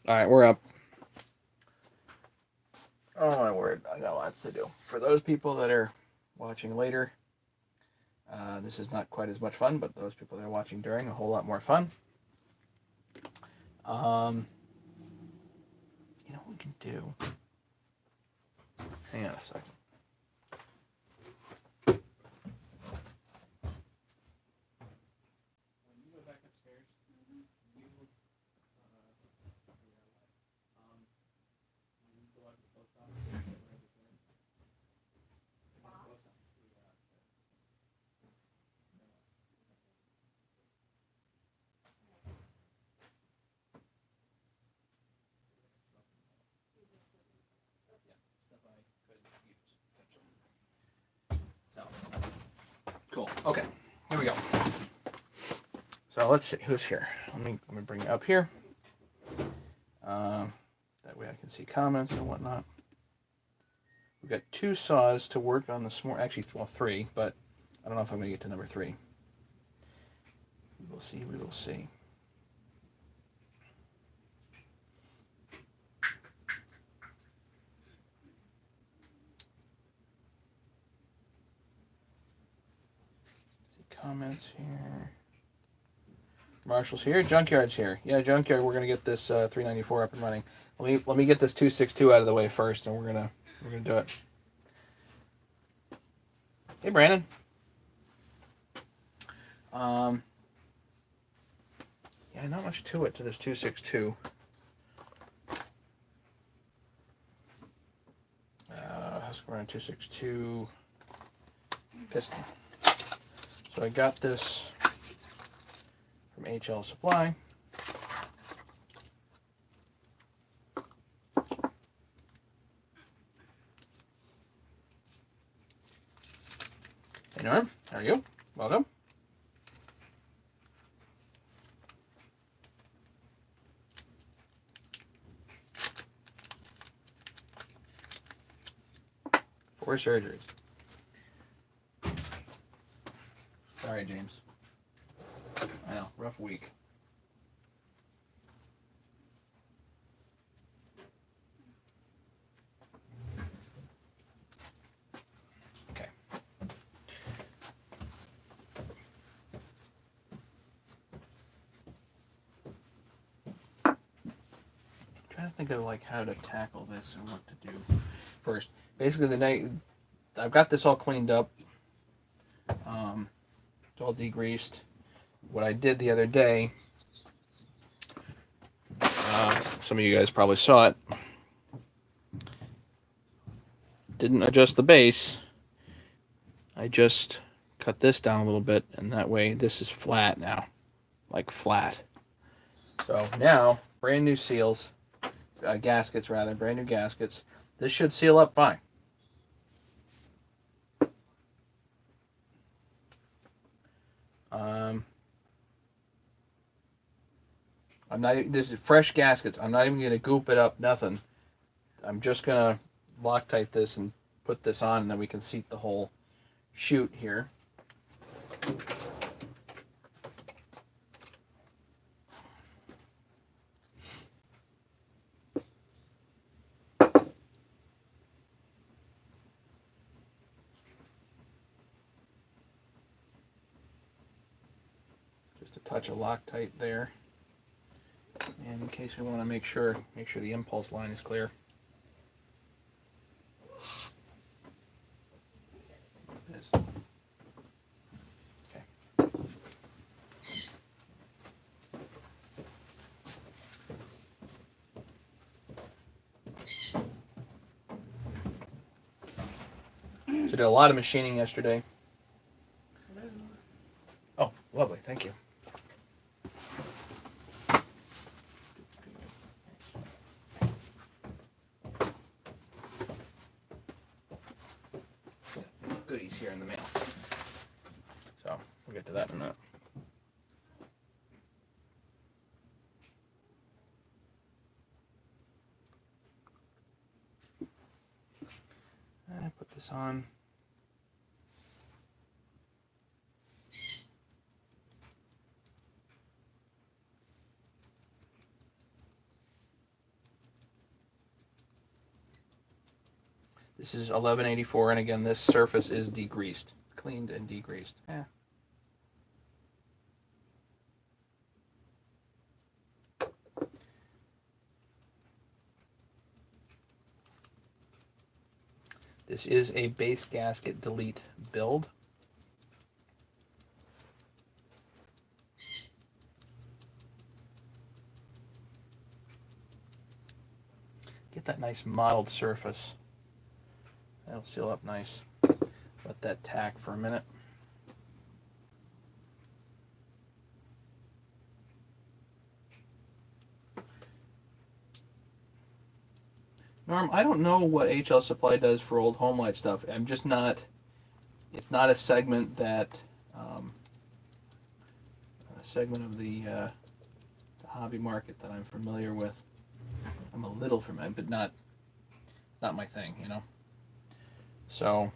All right, we're up. Oh my word, I got lots to do. For those people that are watching later, this is not quite as much fun, but those people that are watching during, a whole lot more fun. You know what we can do? Hang on a second. Cool. Okay, here we go. So let's see who's here. Let me bring it up here. That way I can see comments and whatnot. We've got 2 saws to work on this morning. Actually, well, 3, but I don't know if I'm going to get to number 3. We will see. We will see. Comments here. Marshall's here. Junkyard's here. Yeah, Junkyard. We're gonna get this 394 up and running. Let me get this 262 out of the way first, and we're gonna do it. Hey, Brandon. Yeah, not much to it to this 262. Husqvarna 262 piston. So I got this from HL Supply. Hey Norm, how are you? Welcome. Four surgeries. Sorry, James. I know, rough week. Okay. I'm trying to think of like how to tackle this and what to do first. Basically, the night I've got this all cleaned up. It's all degreased. What I did the other day, some of you guys probably saw it, didn't adjust the base. I just cut this down a little bit, and that way this is flat now, like flat. So now, brand new seals, gaskets rather, brand new gaskets. This should seal up fine. I'm not. This is fresh gaskets. I'm not even gonna goop it up. Nothing. I'm just gonna Loctite this and put this on, and then we can seat the whole chute here. Just a touch of Loctite there. And in case we want to make sure the impulse line is clear. Okay. So did a lot of machining yesterday. Oh, lovely, thank you. Goodies here in the mail. So we'll get to that in a minute. I put this on. This is 1184, and again, this surface is degreased, cleaned and degreased. Yeah. This is a base gasket delete build. Get that nice mottled surface. That'll seal up nice. Let that tack for a minute. Norm, I don't know what HL Supply does for old HomeLite stuff. I'm just not, it's not a segment that, a segment of the hobby market that I'm familiar with. I'm a little familiar, but not my thing, you know. So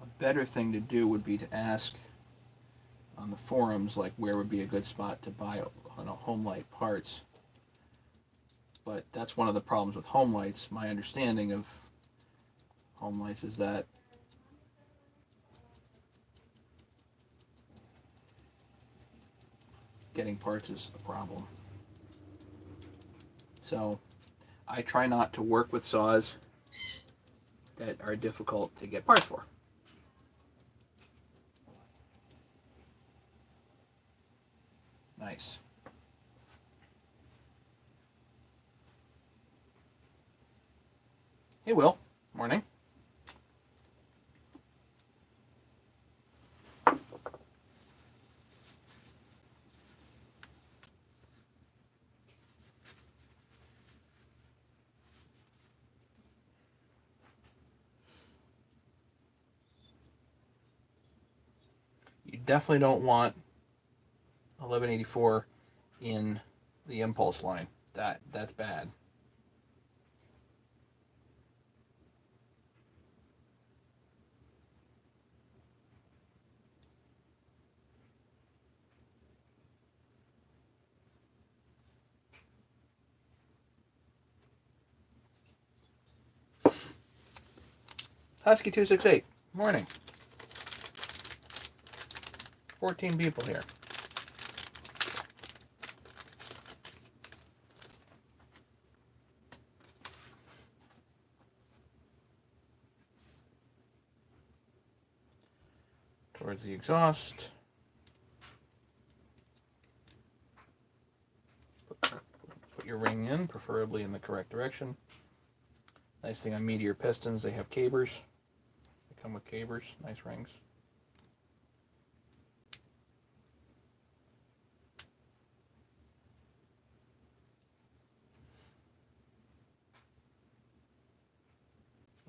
a better thing to do would be to ask on the forums, like, where would be a good spot to buy HomeLite parts. But that's one of the problems with HomeLites. My understanding of HomeLites is that getting parts is a problem. So I try not to work with saws that are difficult to get parts for. Nice. Hey, Will. Morning. You definitely don't want 1184 in the impulse line. That's bad. Husky 268. Morning. 14 people here. Towards the exhaust. Put your ring in, preferably in the correct direction. Nice thing on Meteor pistons, they have cabers. They come with cabers, nice rings.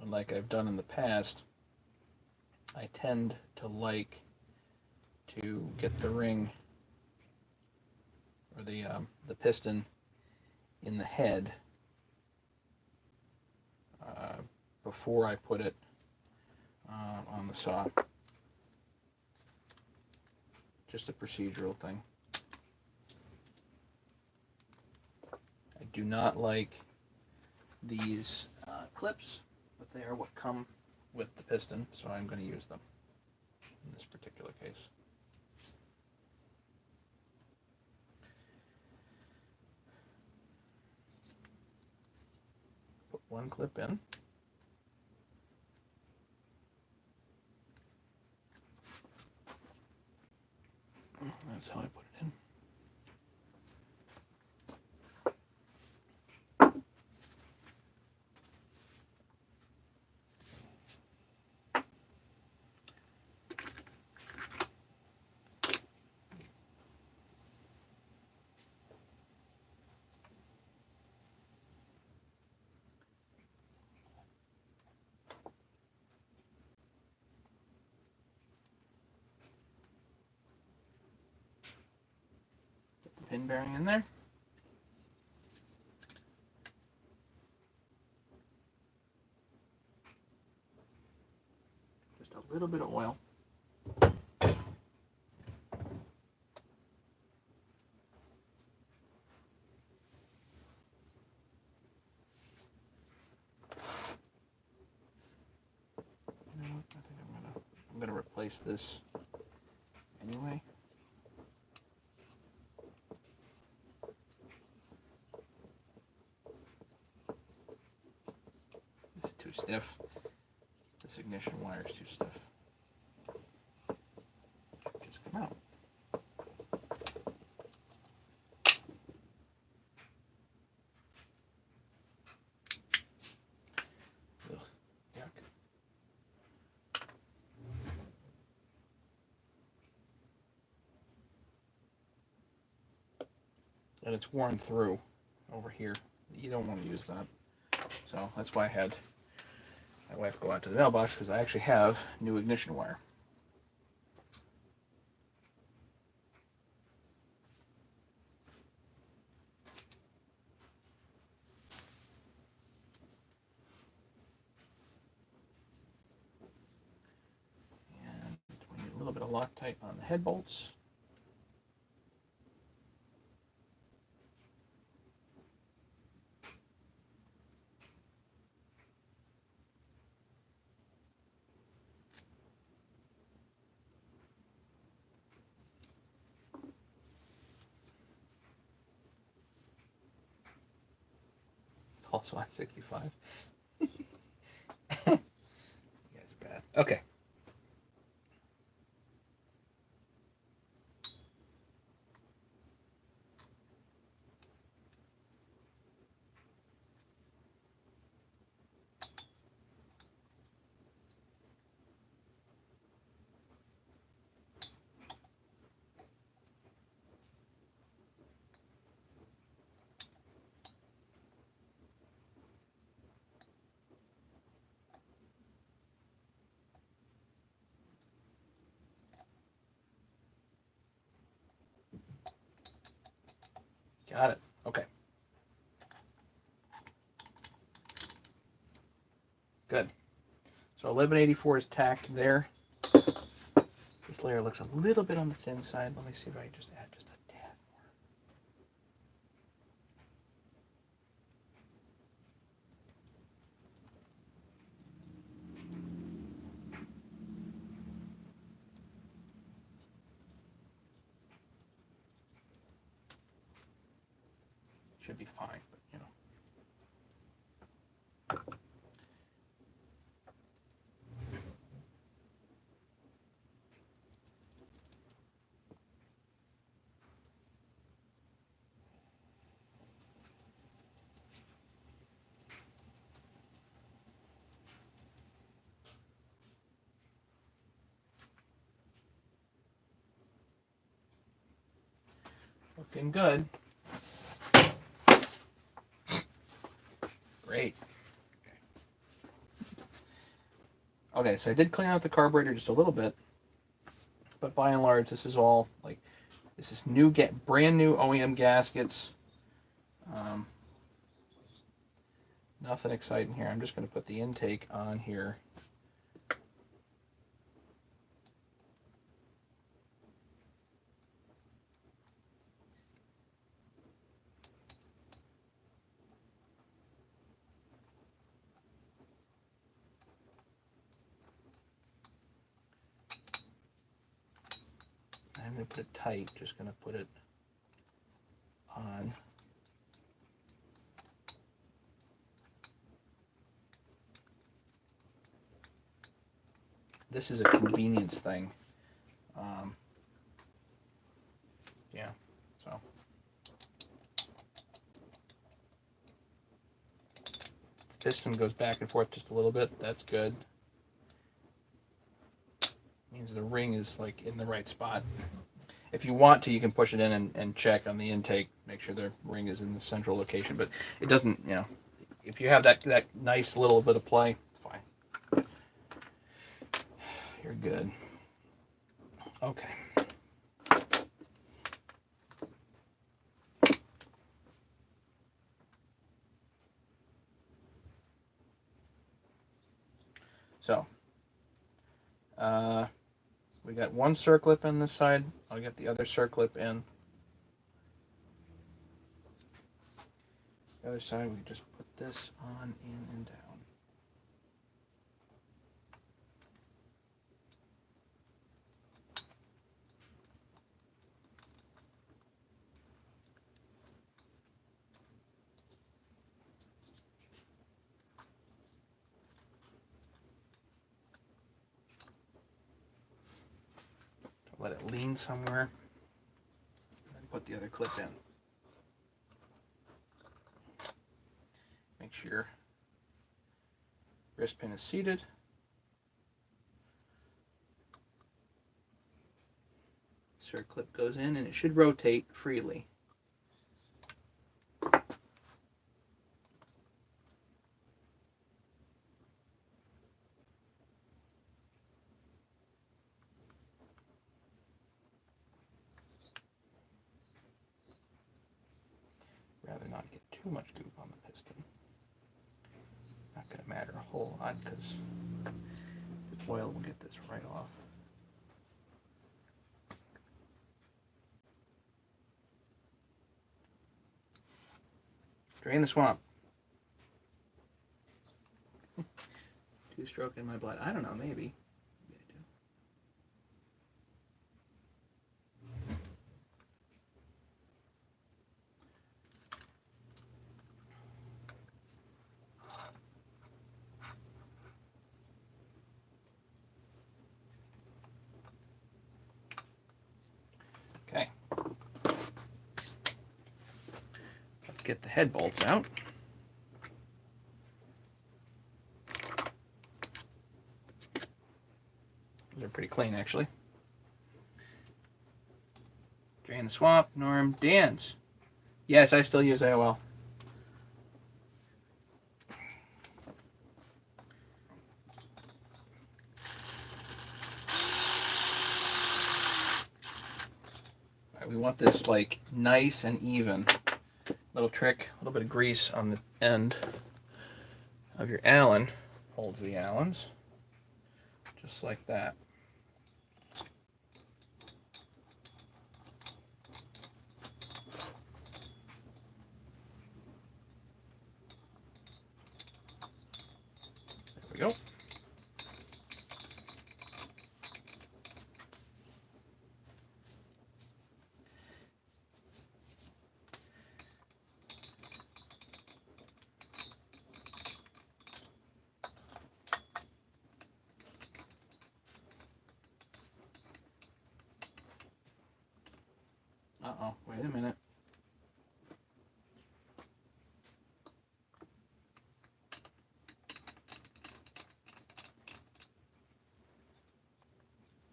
And like I've done in the past, I tend to like to get the ring or the piston in the head before I put it on the saw. Just a procedural thing. I do not like these clips, but they are what come with the piston, so I'm going to use them in this particular case. Put one clip in. That's how I put it in. Put the pin bearing in there. Just a little bit of oil. replace this anyway. This is too stiff. This ignition wire is too stiff. Just come out. Ugh, yuck. And it's worn through over here. You don't want to use that. So that's why I had my wife go out to the mailbox, because I actually have new ignition wire. And we need a little bit of Loctite on the head bolts. Also on 65. You guys are bad. Okay. Got it. Okay. Good. So 1184 is tacked there. This layer looks a little bit on the thin side. Let me see if I can just add just a tad more. Should be fine, but you know. Looking good. Great. Okay, so I did clean out the carburetor just a little bit, but by and large, this is all like, this is new, brand new OEM gaskets. Nothing exciting here. I'm just going to put the intake on here. I'm going to put it tight, just going to put it on. This is a convenience thing. Yeah, so. Piston goes back and forth just a little bit. That's good. Means the ring is like in the right spot. If you want to, you can push it in and check on the intake, make sure the ring is in the central location. But it doesn't, you know, if you have that nice little bit of play, it's fine. You're good. Okay. So, we got one circlip in this side. I'll get the other circlip in. The other side, we just put this on, in, and down. let it lean somewhere, and then put the other clip in. Make sure your wrist pin is seated. Insert clip goes in, and it should rotate freely. Rather not get too much goop on the piston. Not going to matter a whole lot because the oil will get this right off. Drain the swamp. Two-stroke in my blood. I don't know, maybe. Okay. Let's get the head bolts out. They're pretty clean, actually. Drain the swamp. Norm. Dan's. Yes, I still use AOL. We want this like nice and even. Little trick, a little bit of grease on the end of your Allen holds the Allens, just like that. There we go. Uh-oh, wait a minute.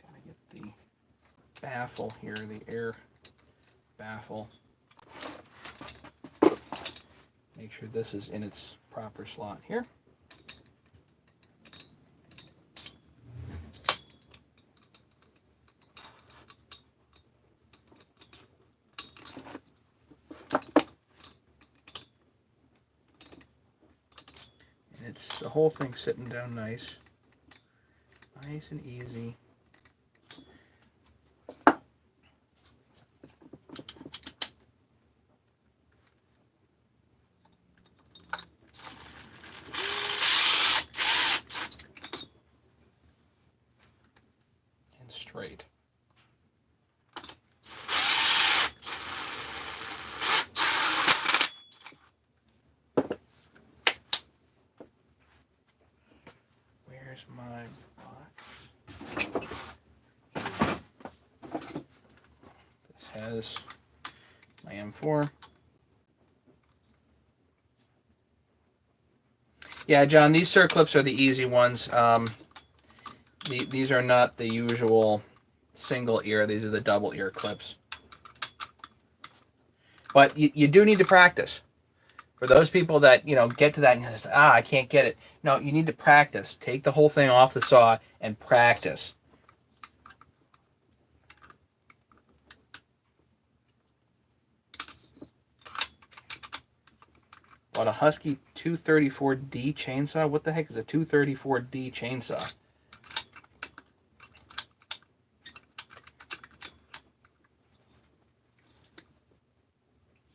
Gotta get the baffle here, the air baffle. Make sure this is in its proper slot here. It's the whole thing sitting down nice and easy. And straight. Where's my box? This has my M4. Yeah, John, these circlips are the easy ones. These are not the usual single ear. These are the double ear clips. But you do need to practice. For those people that, get to that and say, I can't get it. No, you need to practice. Take the whole thing off the saw and practice. What, a Husky 234D chainsaw? What the heck is a 234D chainsaw?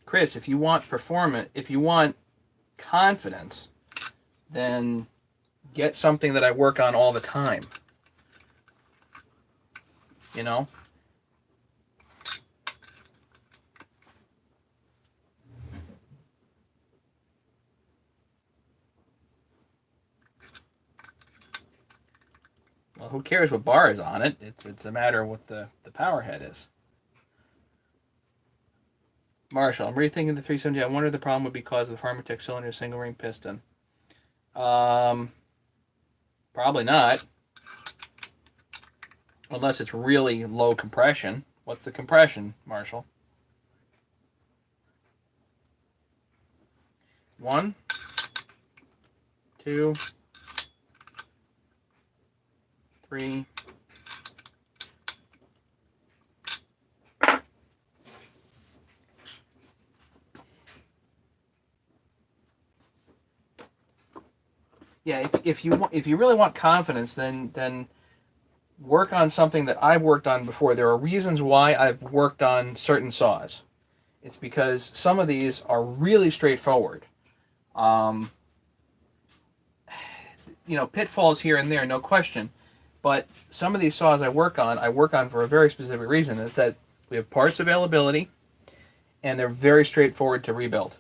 Chris, if you want performance, if you want confidence, then get something that I work on all the time. You know? Well, who cares what bar is on it? It's a matter of what the power head is. Marshall, I'm rethinking the 370. I wonder if the problem would be caused of the Pharmatech cylinder single ring piston. Probably not. Unless it's really low compression. What's the compression, Marshall? 1, 2, 3. Yeah, if you really want confidence, then work on something that I've worked on before. There are reasons why I've worked on certain saws. It's because some of these are really straightforward. Pitfalls here and there, no question. But some of these saws I work on for a very specific reason. It's that we have parts availability, and they're very straightforward to rebuild,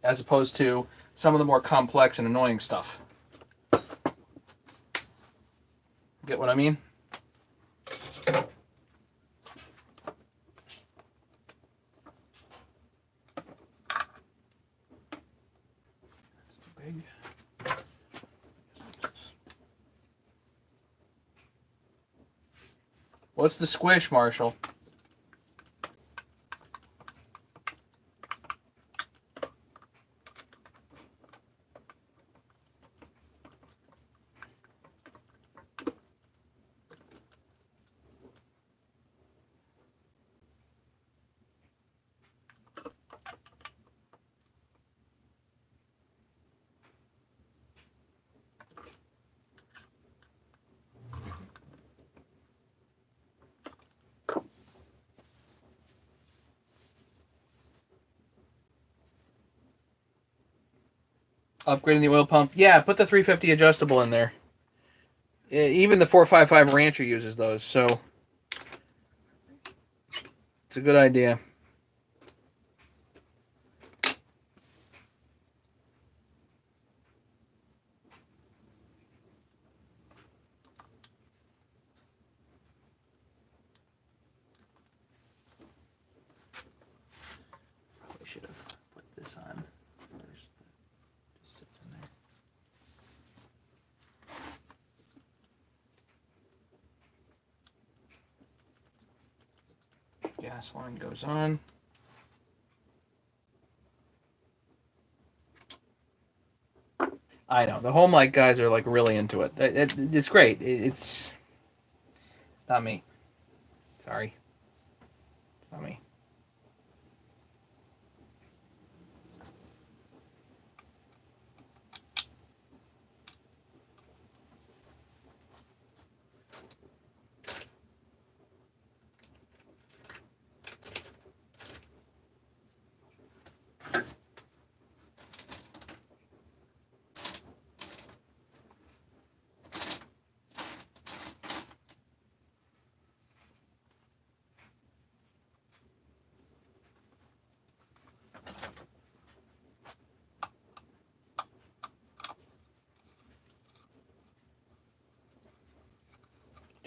as opposed to some of the more complex and annoying stuff. Get what I mean? What's the squish, Marshall? Upgrading the oil pump. Yeah, put the 350 adjustable in there. Even the 455 Rancher uses those, so it's a good idea. Probably should have put this on first. Just sits in there. Gas line goes on. I know the HomeLight guys are like really into it. It's great. It's not me. Sorry, it's not me.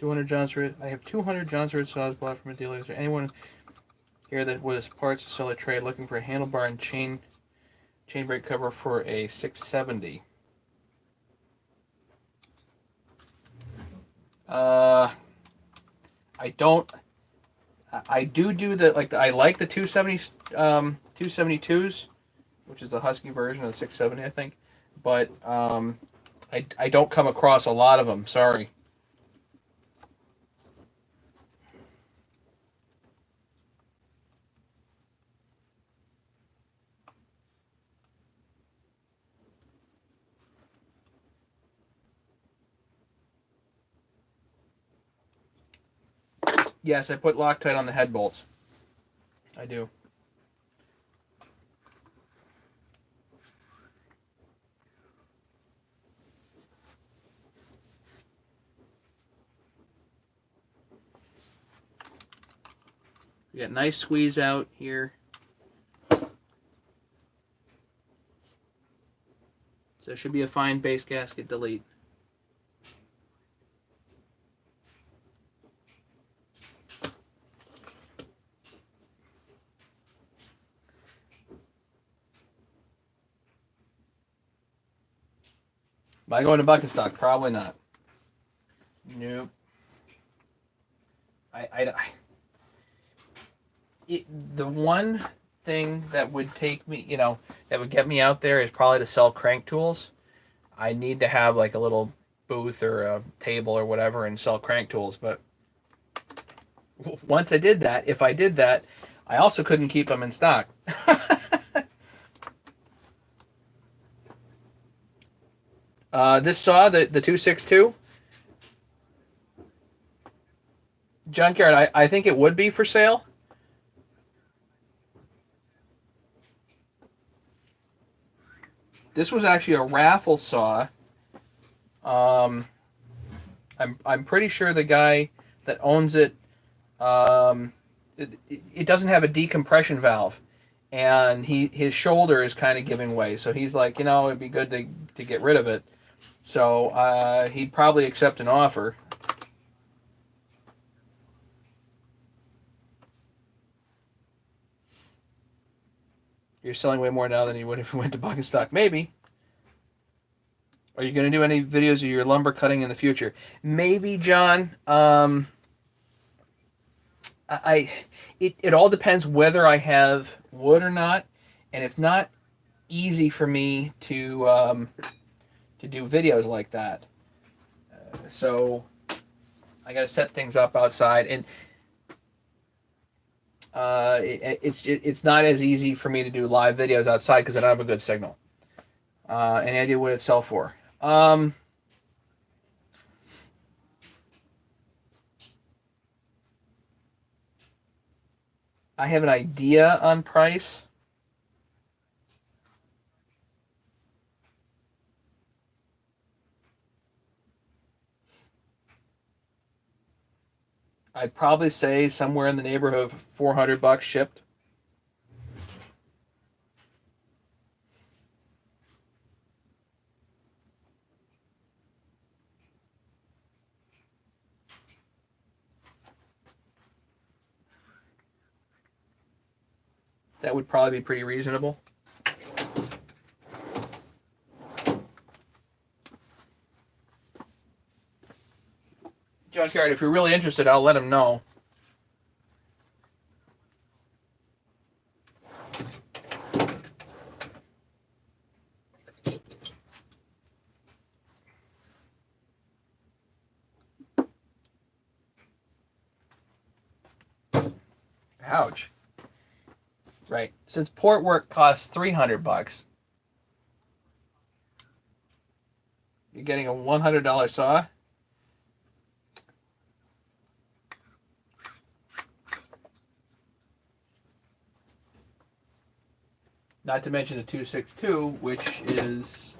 I have 200 Johnson Red saws bought from a dealer. Is there anyone here that was parts to sell a trade looking for a handlebar and chain brake cover for a 670? I don't. I do the I like the 270 272s, which is the Husky version of the 670, I think. But I don't come across a lot of them. Sorry. Yes, I put Loctite on the head bolts. I do. We got nice squeeze out here. So it should be a fine base gasket delete. Am I going to Buckenstock? Probably not. Nope. The one thing that would take me, that would get me out there is probably to sell crank tools. I need to have like a little booth or a table or whatever and sell crank tools. But once I did that, if I did that, I also couldn't keep them in stock. This saw, the 262 junkyard, I think it would be for sale. This was actually a raffle saw. I'm pretty sure the guy that owns it, it doesn't have a decompression valve, and his shoulder is kind of giving way. So he's like, it'd be good to get rid of it. So he'd probably accept an offer. You're selling way more now than you would if you went to Buckenstock. Maybe. Are you going to do any videos of your lumber cutting in the future? Maybe, John. It all depends whether I have wood or not, and it's not easy for me to do videos like that. So I got to set things up outside, and it's not as easy for me to do live videos outside because I don't have a good signal. Any idea what it'd sell for? I have an idea on price. I'd probably say somewhere in the neighborhood of $400 shipped. That would probably be pretty reasonable. Junkyard, if you're really interested, I'll let him know. Ouch. Right. Since port work costs $300, you're getting a $100 saw. Not to mention a 262, which is,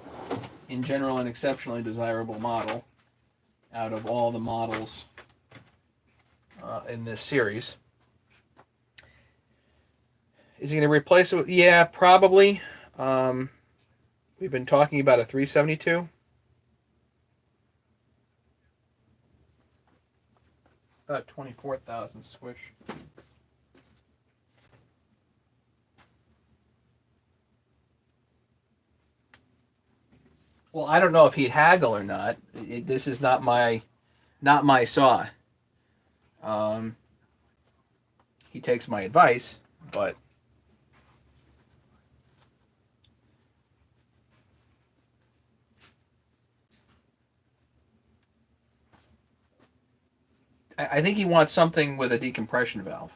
in general, an exceptionally desirable model out of all the models in this series. Is he going to replace it? Yeah, probably. We've been talking about a 372. 24,000 squish. Well, I don't know if he'd haggle or not. This is not my saw. He takes my advice, but I think he wants something with a decompression valve.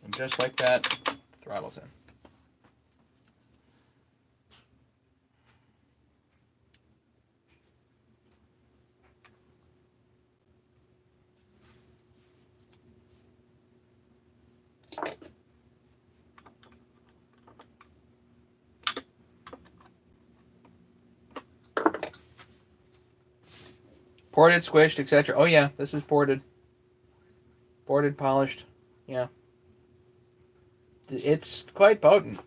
And just like that, throttle's in. Ported, squished, etc. Oh yeah, this is ported. Ported, polished. Yeah. It's quite potent.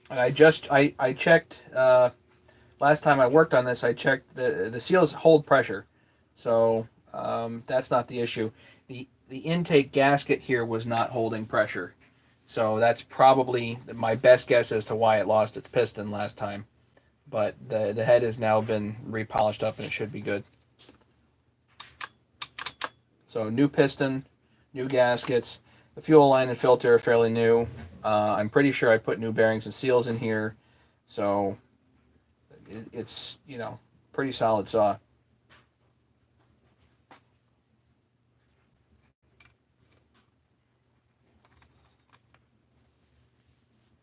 And I checked last time I worked on this. I checked the seals hold pressure, so that's not the issue. The intake gasket here was not holding pressure, so that's probably my best guess as to why it lost its piston last time. But the head has now been repolished up and it should be good. So new piston, new gaskets. The fuel line and filter are fairly new. I'm pretty sure I put new bearings and seals in here, so it's pretty solid saw.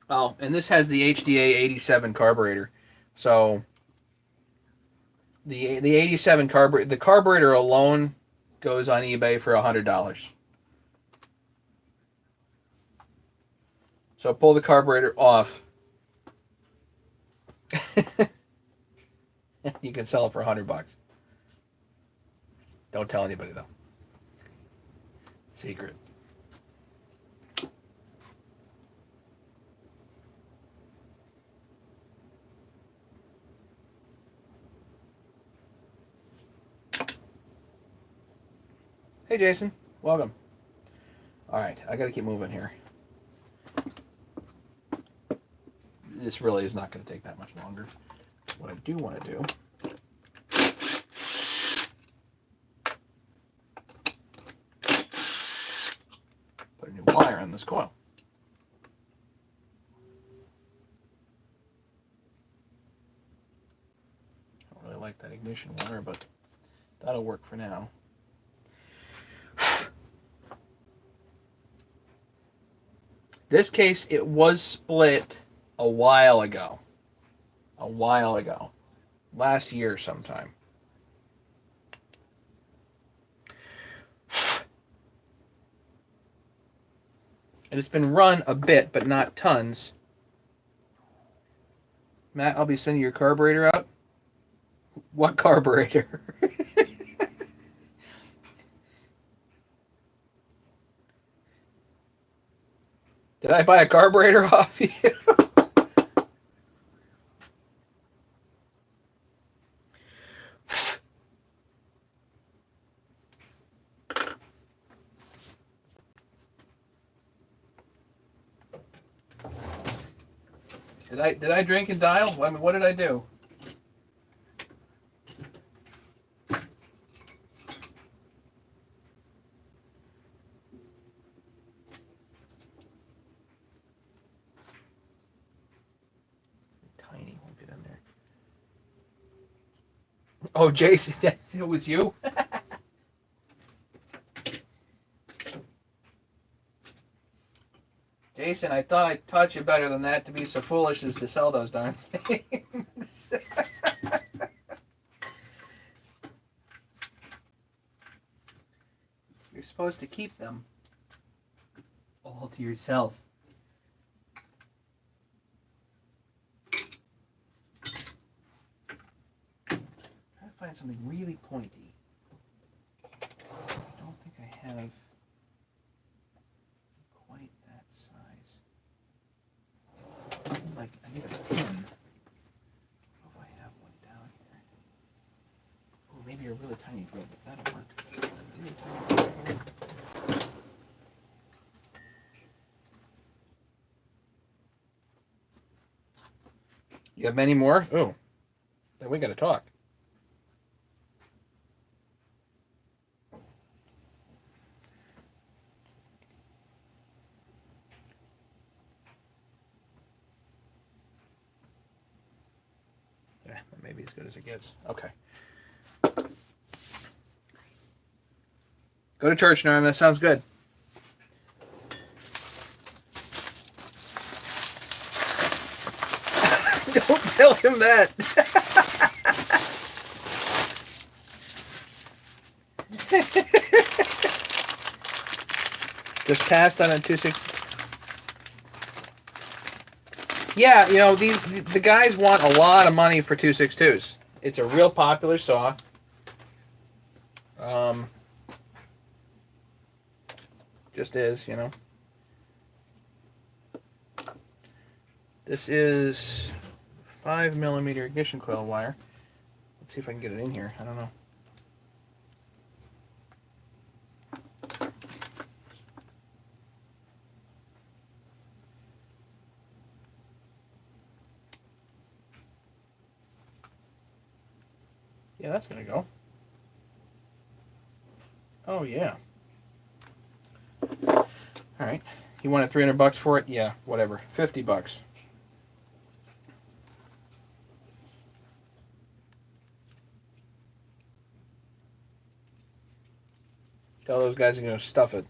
Oh, and this has the HDA 87 carburetor, so the 87 carburetor, the carburetor alone goes on eBay for $100. So pull the carburetor off. You can sell it for $100. Don't tell anybody though. Secret. Hey Jason, welcome. All right, I gotta keep moving here. This really is not going to take that much longer. What I do want to do put a new wire on this coil. I don't really like that ignition wire, but that'll work for now. This case, it was split a while ago. Last year sometime. And it's been run a bit, but not tons. Matt, I'll be sending your carburetor out. What carburetor? Did I buy a carburetor off you? Did I drink and dial? I mean, what did I do? Tiny won't get in there. Oh, Jason, it was you? Jason, I thought I taught you better than that to be so foolish as to sell those darn things. You're supposed to keep them all to yourself. Try to find something really pointy. I don't think I have quite that size. Like, I need a pin. I don't know if I have one down here. Oh, maybe a really tiny drill, but that'll work. Really tiny drill. You have many more? Oh, then we got to talk. Yeah, that may be as good as it gets. Okay. Go to church, Norm. That sounds good. Don't tell him that. Just passed on a 260. Yeah, you know, the guys want a lot of money for 262s. It's a real popular saw. Just is, you know. This is 5mm ignition coil wire. Let's see if I can get it in here. I don't know. Yeah, that's gonna go. Oh yeah. All right. You wanted $300 for it? Yeah, whatever. $50. Tell those guys you're gonna stuff it.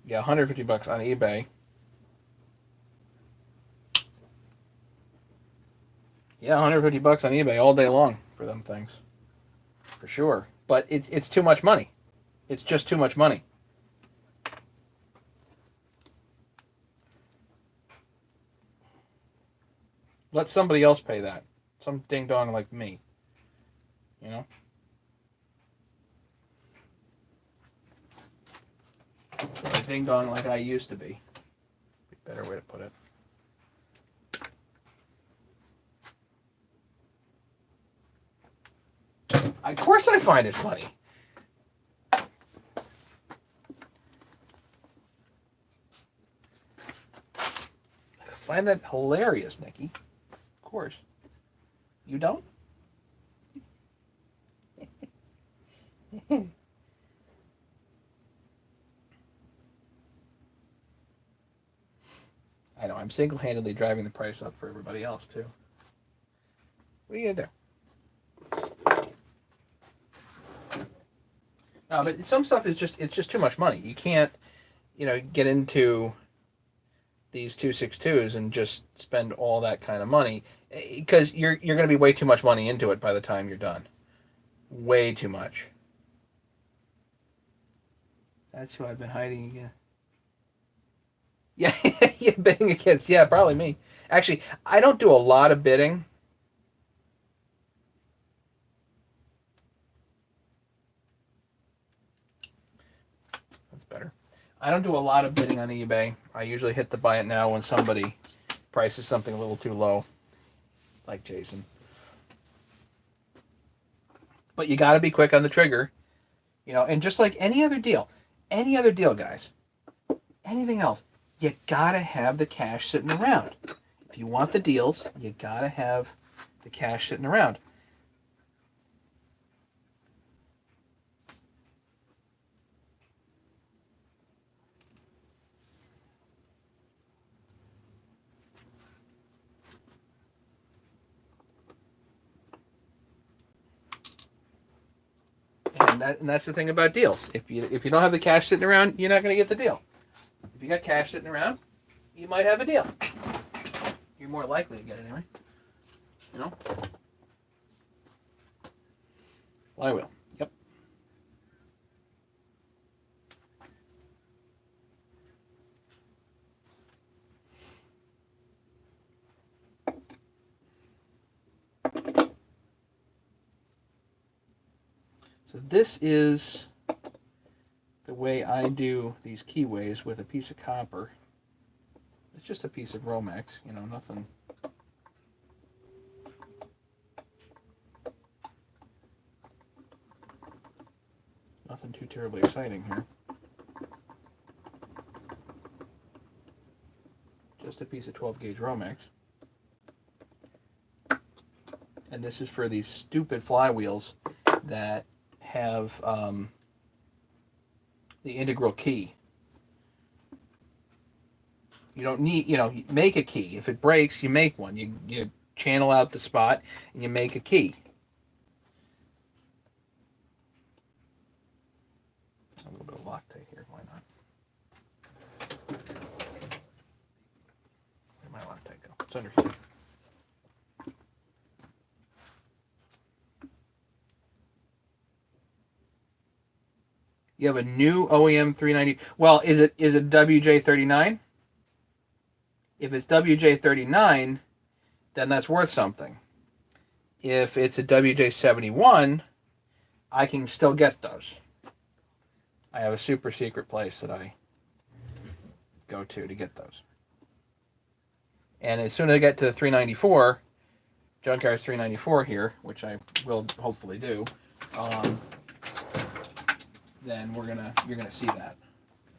Yeah, $150 on eBay. Yeah, $150 on eBay all day long for them things, for sure. But it's too much money. It's just too much money. Let somebody else pay that. Some ding dong like me. You know? A ding dong like I used to be. Better way to put it. Of course I find it funny. I find that hilarious, Nikki. Of course. You don't? I know, I'm single-handedly driving the price up for everybody else, too. What are you going to do? No, but some stuff is just, it's just too much money. You can't, get into these 262s and just spend all that kind of money, because you're going to be way too much money into it by the time you're done. Way too much. That's who I've been hiding again. Yeah, yeah, bidding against. Yeah, probably me. Actually, I don't do a lot of bidding. That's better. I don't do a lot of bidding on eBay. I usually hit the buy it now when somebody prices something a little too low, like Jason. But you got to be quick on the trigger, and just like any other deal, guys, anything else, you got to have the cash sitting around. If you want the deals, you got to have the cash sitting around. And that's the thing about deals. If you don't have the cash sitting around, you're not going to get the deal. If you got cash sitting around, you might have a deal. You're more likely to get it anyway. Flywheel. Yep. So this is the way I do these keyways with a piece of copper. It's just a piece of Romex, nothing. Nothing too terribly exciting here. Just a piece of 12 gauge Romex. And this is for these stupid flywheels that have the integral key. You don't need, make a key. If it breaks, you make one. You channel out the spot and you make a key. A little bit of Loctite here, why not? Where'd my Loctite go? It's under here. You have a new OEM 390. Well, is it WJ39? If it's WJ39, then that's worth something. If it's a WJ71, I can still get those. I have a super secret place that I go to get those. And as soon as I get to the 394, Junkars 394 here, which I will hopefully do, then you're gonna see that,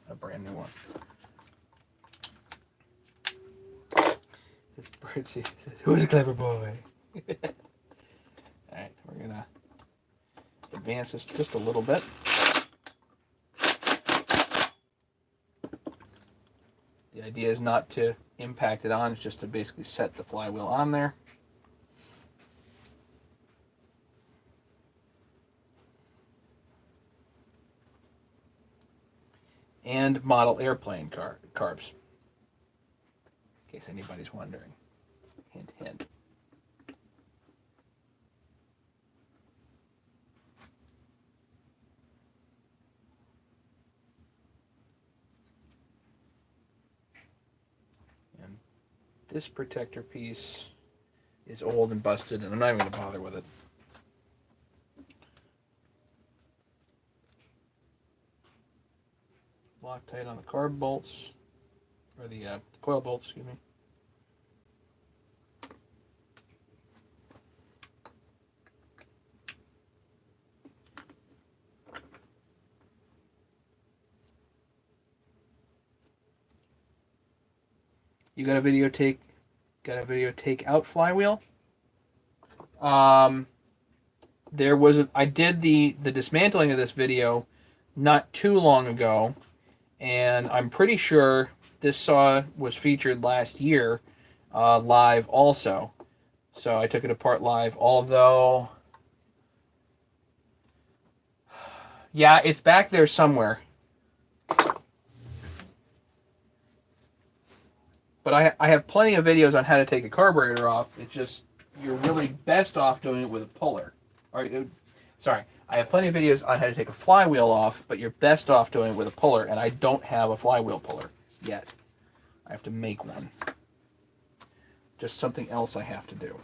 a brand new one. This birdseed says, "Who's a clever boy?" All right, we're gonna advance this just a little bit. The idea is not to impact it on; it's just to basically set the flywheel on there. And model airplane carbs, in case anybody's wondering. Hint, hint. And this protector piece is old and busted, and I'm not even going to bother with it. Loctite on the carb bolts, or the coil bolts, excuse me. You got a video take out flywheel? There was I did the dismantling of this video not too long ago, and I'm pretty sure this saw was featured last year live also. So I took it apart live, although yeah, it's back there somewhere. But I have plenty of videos on how to take a carburetor off. It's just you're really best off doing it with a puller. Sorry, I have plenty of videos on how to take a flywheel off, but you're best off doing it with a puller, and I don't have a flywheel puller yet. I have to make one. Just something else I have to do.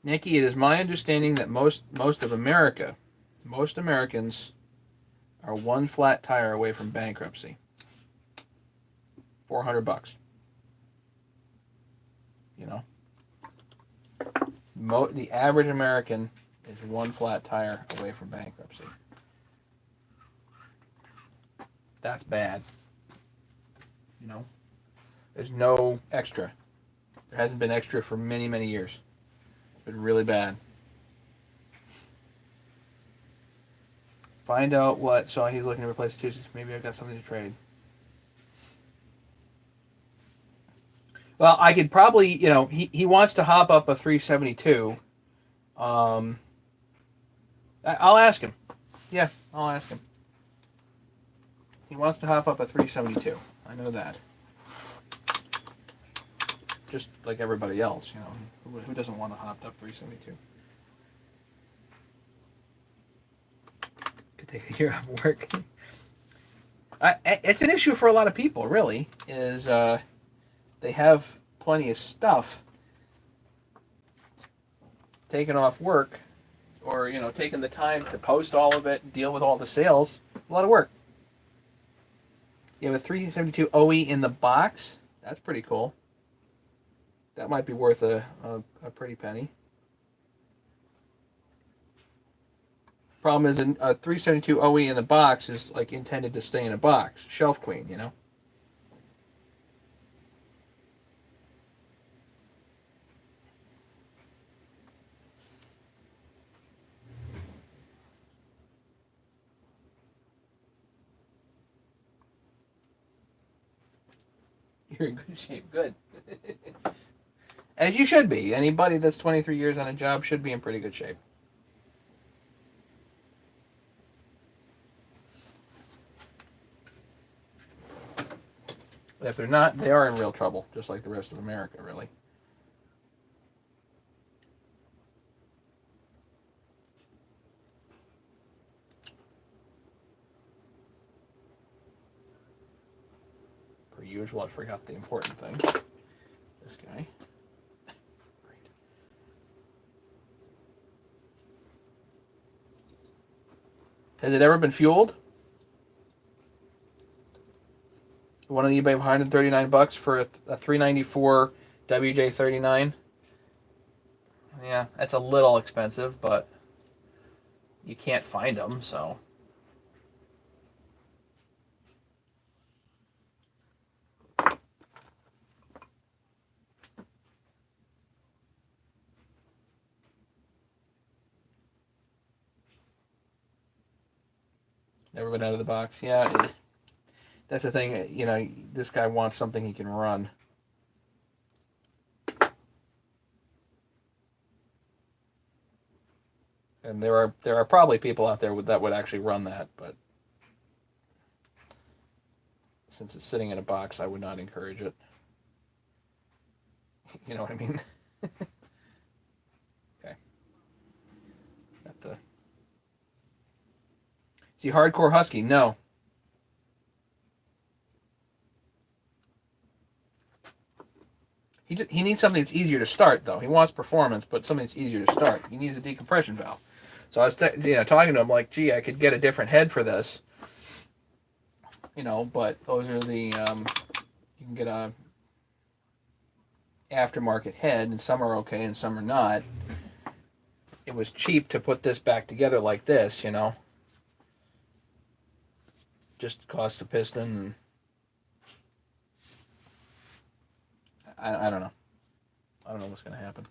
Nikki, it is my understanding that most Americans are one flat tire away from bankruptcy. $400. You know, the average American is one flat tire away from bankruptcy. That's bad. You know, there's no extra. There hasn't been extra for many, many years. It's been really bad. Find out what. So he's looking to replace Tuesdays. Maybe I've got something to trade. Well, I could probably, he wants to hop up a 372. I'll ask him. Yeah, I'll ask him. He wants to hop up a 372. I know that. Just like everybody else, who doesn't want to hop up 372? Could take a year off work. It's an issue for a lot of people, really, is they have plenty of stuff taken off work, or taking the time to post all of it, deal with all the sales. A lot of work. You have a 372 OE in the box. That's pretty cool. That might be worth a pretty penny. Problem is, a 372 OE in the box is like intended to stay in a box. Shelf queen, You're in good shape. Good. As you should be. Anybody that's 23 years on a job should be in pretty good shape. But if they're not, they are in real trouble, just like the rest of America, really. Per usual, I forgot the important thing. This guy. Has it ever been fueled? One on eBay, $139 for a 394 WJ39. Yeah, that's a little expensive, but you can't find them, so. Never been out of the box. Yeah, that's the thing. You know, this guy wants something he can run. And there are probably people out there that would actually run that, but since it's sitting in a box, I would not encourage it. You know what I mean? Okay. Got the. Is he hardcore husky? No. He needs something that's easier to start, though. He wants performance, but something that's easier to start. He needs a decompression valve. So I was, talking to him like, gee, I could get a different head for this, but those are the you can get a aftermarket head, and some are okay and some are not. It was cheap to put this back together like this, just cost a piston. And I don't know. I don't know what's going to happen.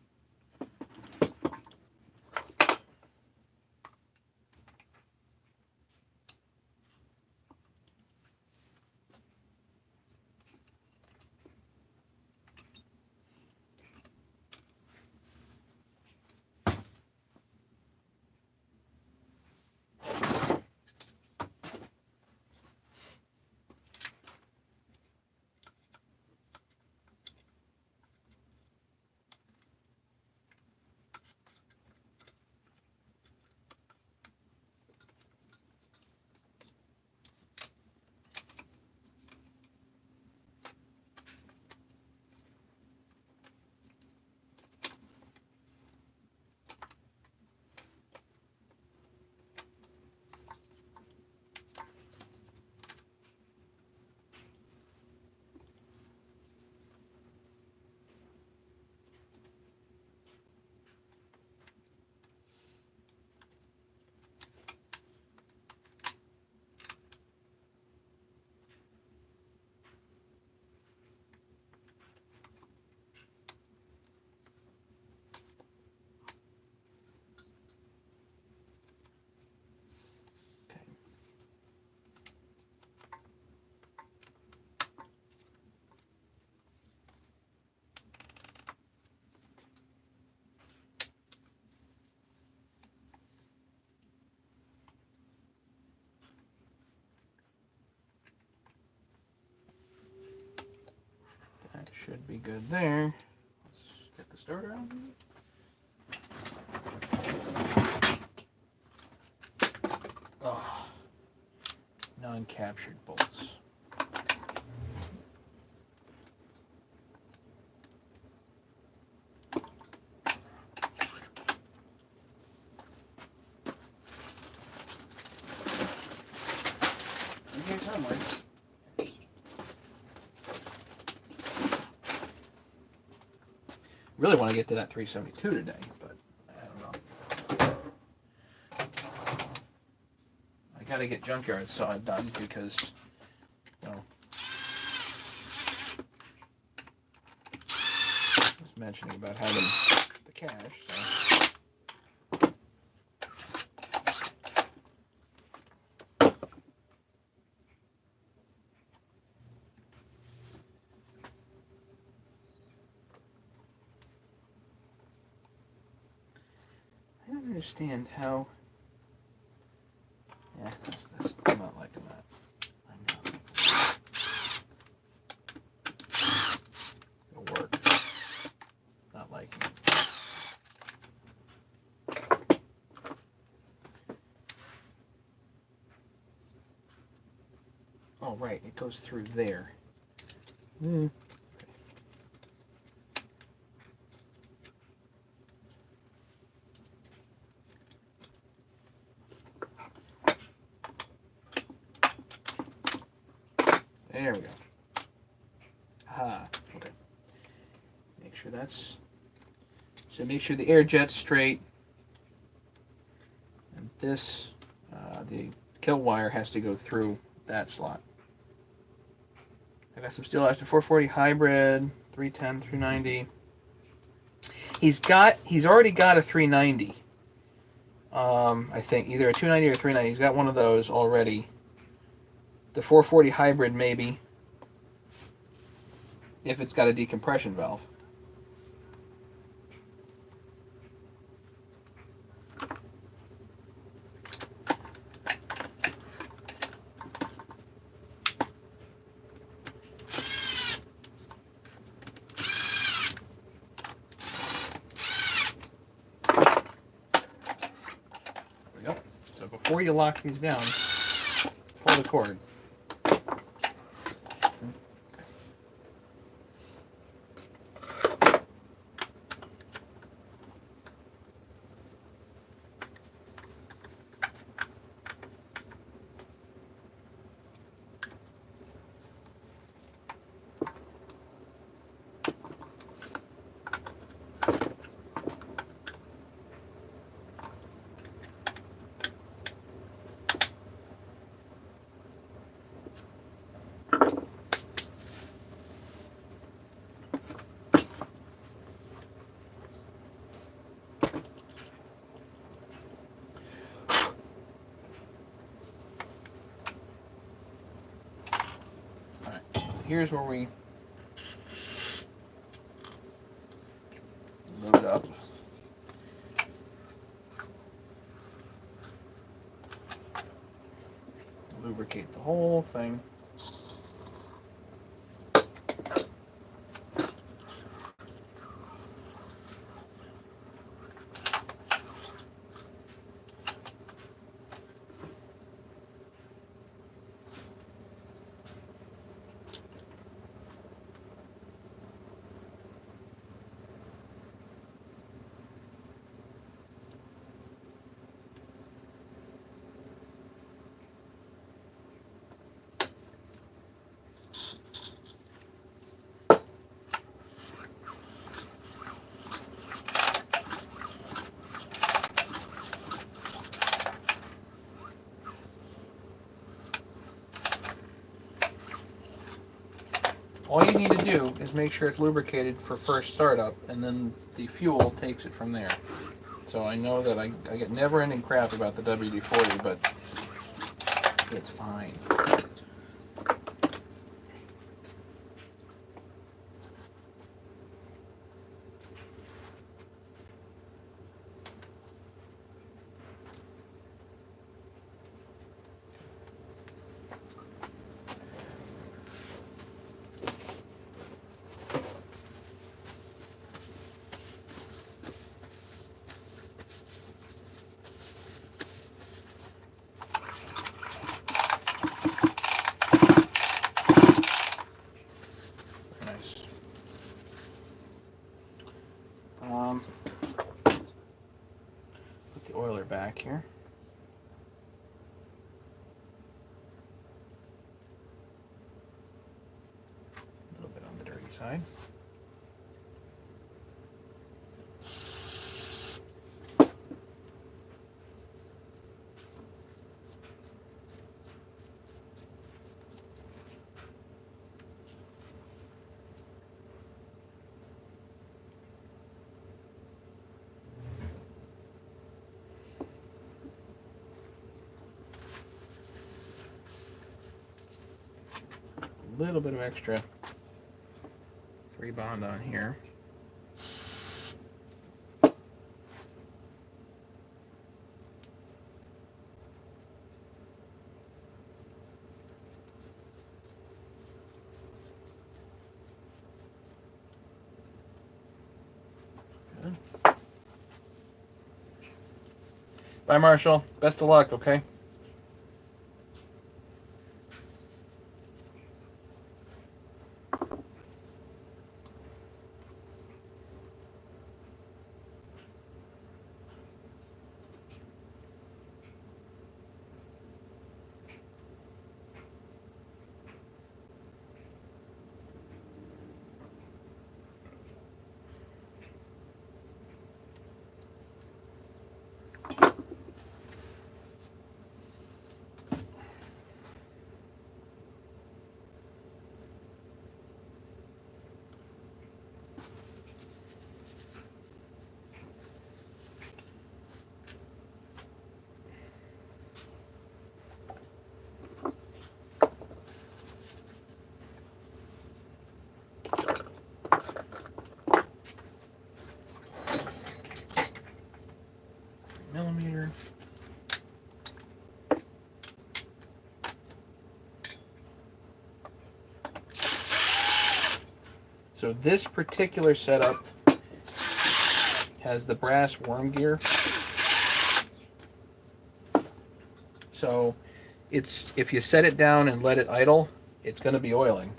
That should be good there. Let's get the starter out. Oh, non-captured bolts. Okay, somewhere. Really want to get to that 372 today, but I don't know. I got to get junkyard saw done because, I was mentioning about having the cash, so. I don't understand how. Yeah, I'm not liking that. I'm not. It'll work. Not liking it. Oh, right, it goes through there. Mm. There we go. Okay. Make sure that's... So make sure the air jet's straight. And this, the kill wire has to go through that slot. I got some Steelmaster 440 hybrid, 310, 390. He's already got a 390. I think either a 290 or 390. He's got one of those already. The 440 hybrid maybe, if it's got a decompression valve. Before you lock these down, pull the cord. Here's where we load up. Lubricate the whole thing. All you need to do is make sure it's lubricated for first startup, and then the fuel takes it from there. So I know that I get never-ending crap about the WD-40, but it's fine. Put the oiler back here. A little bit on the dirty side. Little bit of extra free bond on here. Good. Bye, Marshall. Best of luck, okay? So this particular setup has the brass worm gear. So it's, if you set it down and let it idle, it's going to be oiling.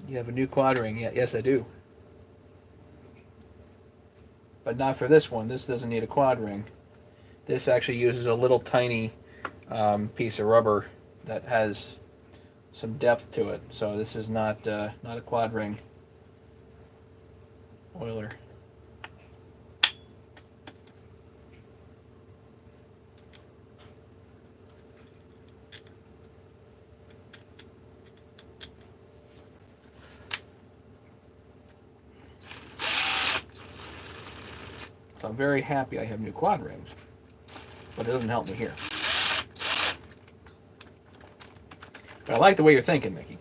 You have a new quad ring? Yeah, yes, I do. But not for this one. This doesn't need a quad ring. This actually uses a little tiny piece of rubber that has some depth to it. So this is not a quad ring oiler. So I'm very happy I have new quad rings, but it doesn't help me here. But I like the way you're thinking, Mickey.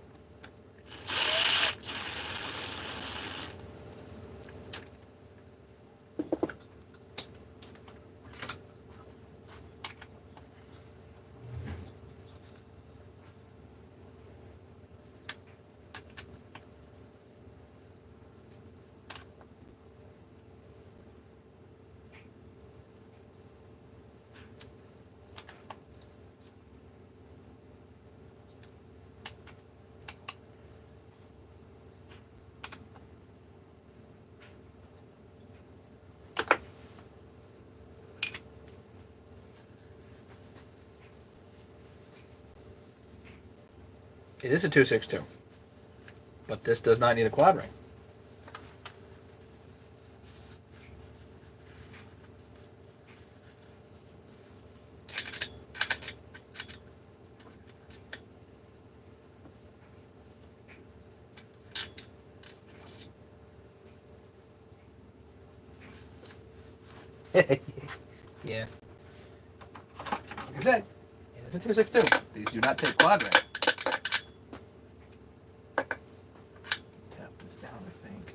It is a 262, but this does not need a quad ring. Yeah. Like I said, it is a 262. These do not take quad ring. Tap this down, I think.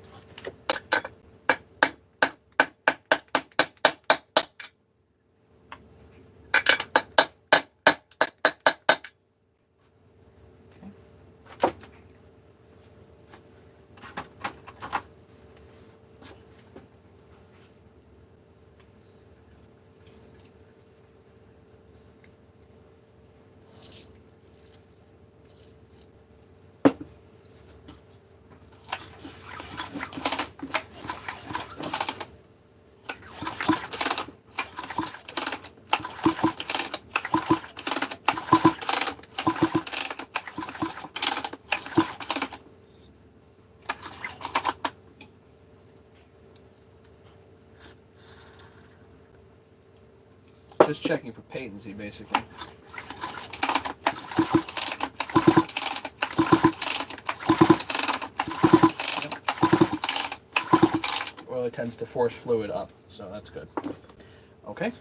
Just checking for patency, basically. Yep. Oil tends to force fluid up, so that's good. Okay.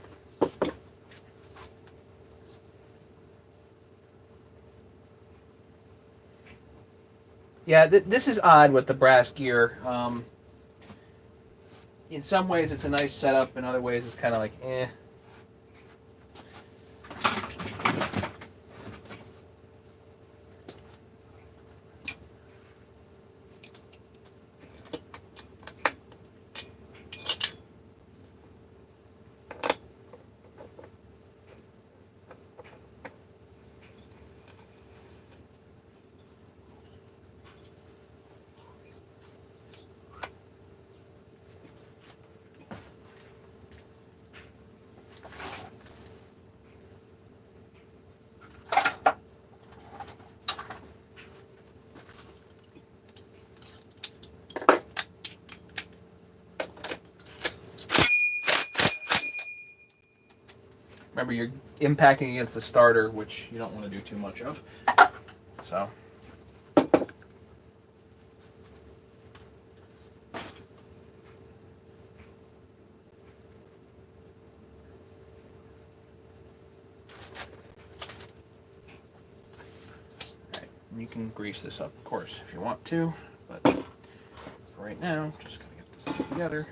Yeah, this is odd with the brass gear. In some ways, it's a nice setup. In other ways, it's kind of like, eh. Remember, you're impacting against the starter, which you don't want to do too much of. So. Alright, you can grease this up, of course, if you want to, but for right now, just gonna get this together.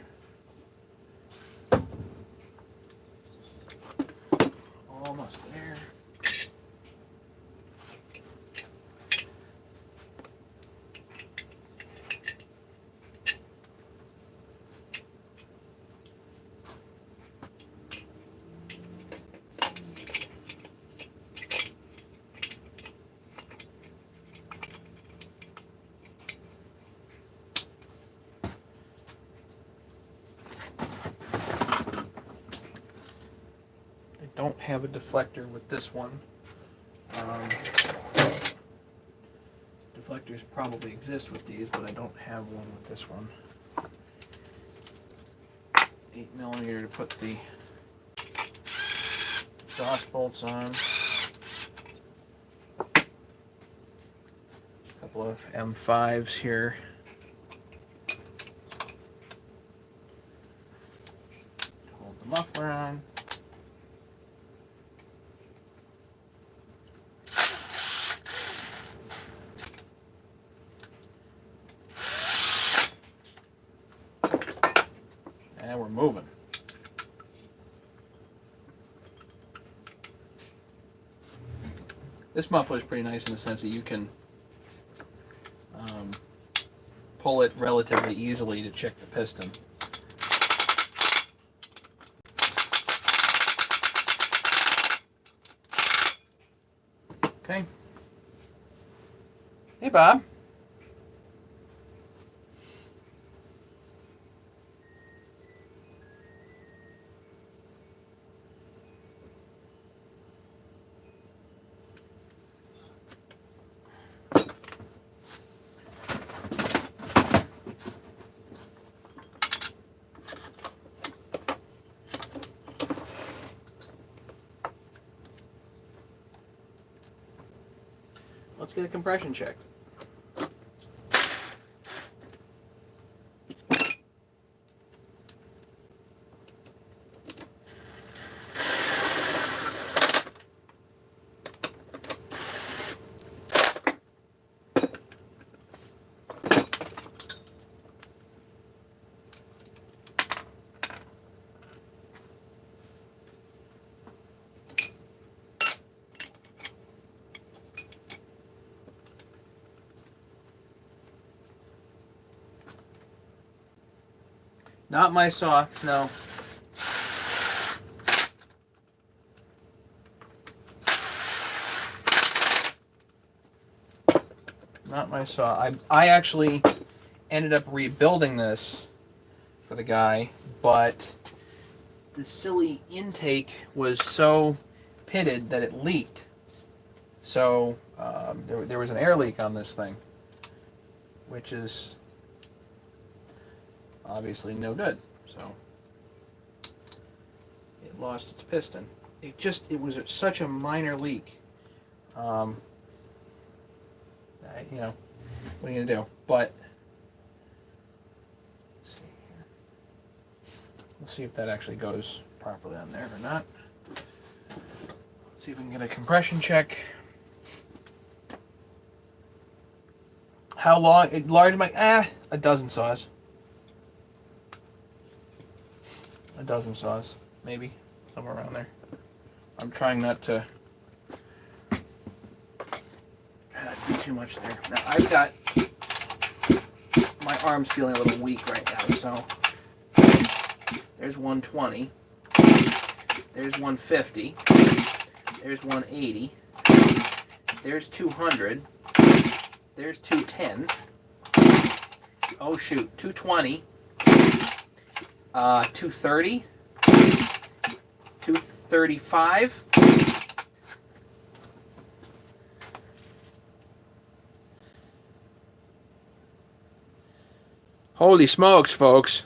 Almost there. don't have a deflector with this one. Deflectors probably exist with these, but I don't have one with this one. 8mm to put the exhaust bolts on. A couple of M5s here. Hold the muffler on. And we're moving. This muffler is pretty nice in the sense that you can pull it relatively easily to check the piston. Okay. Hey, Bob. Let's get a compression check. Not my saw, no. Not my saw. I actually ended up rebuilding this for the guy, but the silly intake was so pitted that it leaked. So there was an air leak on this thing, which is obviously no good. So it lost its piston. It was such a minor leak. You know, what are you gonna do? But let's see here. Let's see if that actually goes properly on there or not. Let's see if we can get a compression check. How large am I? A dozen saws. A dozen saws, maybe, somewhere around there. I'm trying not to do too much there. Now I've got my arm's feeling a little weak right now, so there's 120, there's 150, there's 180, there's 200, there's 210. Oh shoot, 220. 230, 235, holy smokes, folks.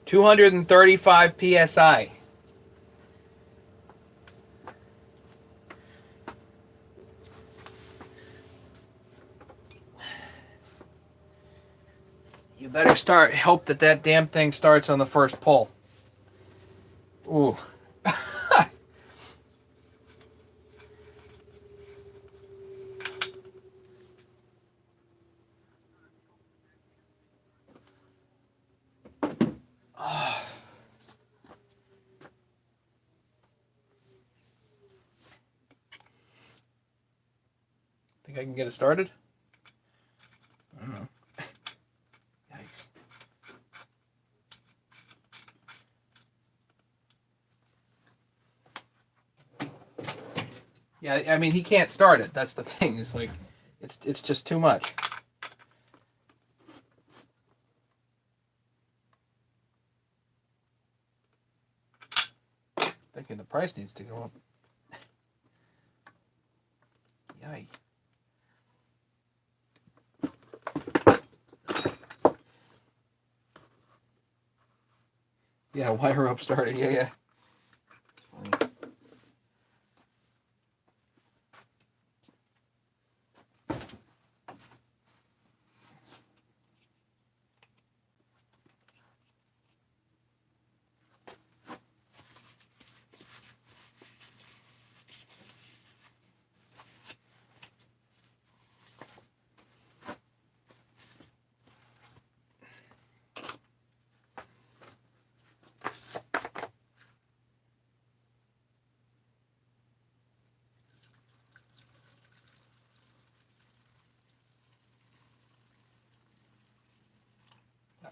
(235 psi). You better hope that damn thing starts on the first pull. Ooh. Think I can get it started? I don't know. Yikes. Yeah, I mean he can't start it. That's the thing. It's like it's just too much. Thinking the price needs to go up. Yay. Yeah, wire rope started. Yeah, yeah. It's funny.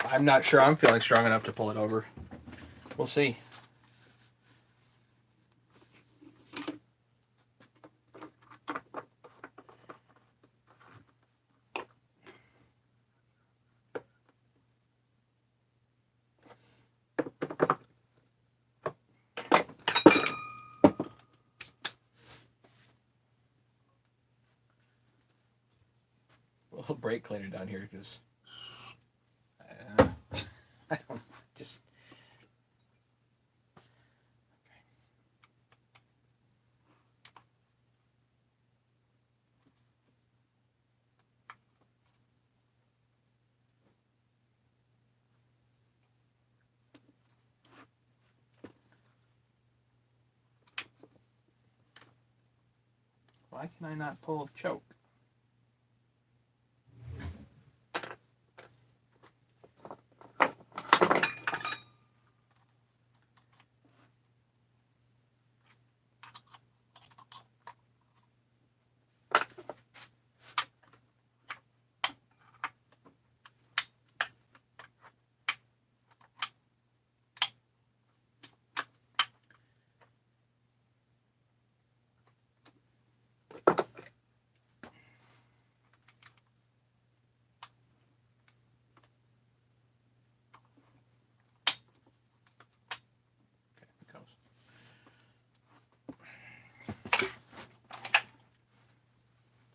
I'm not sure I'm feeling strong enough to pull it over. We'll see. A little brake cleaner down here because I don't just. Why can I not pull a choke?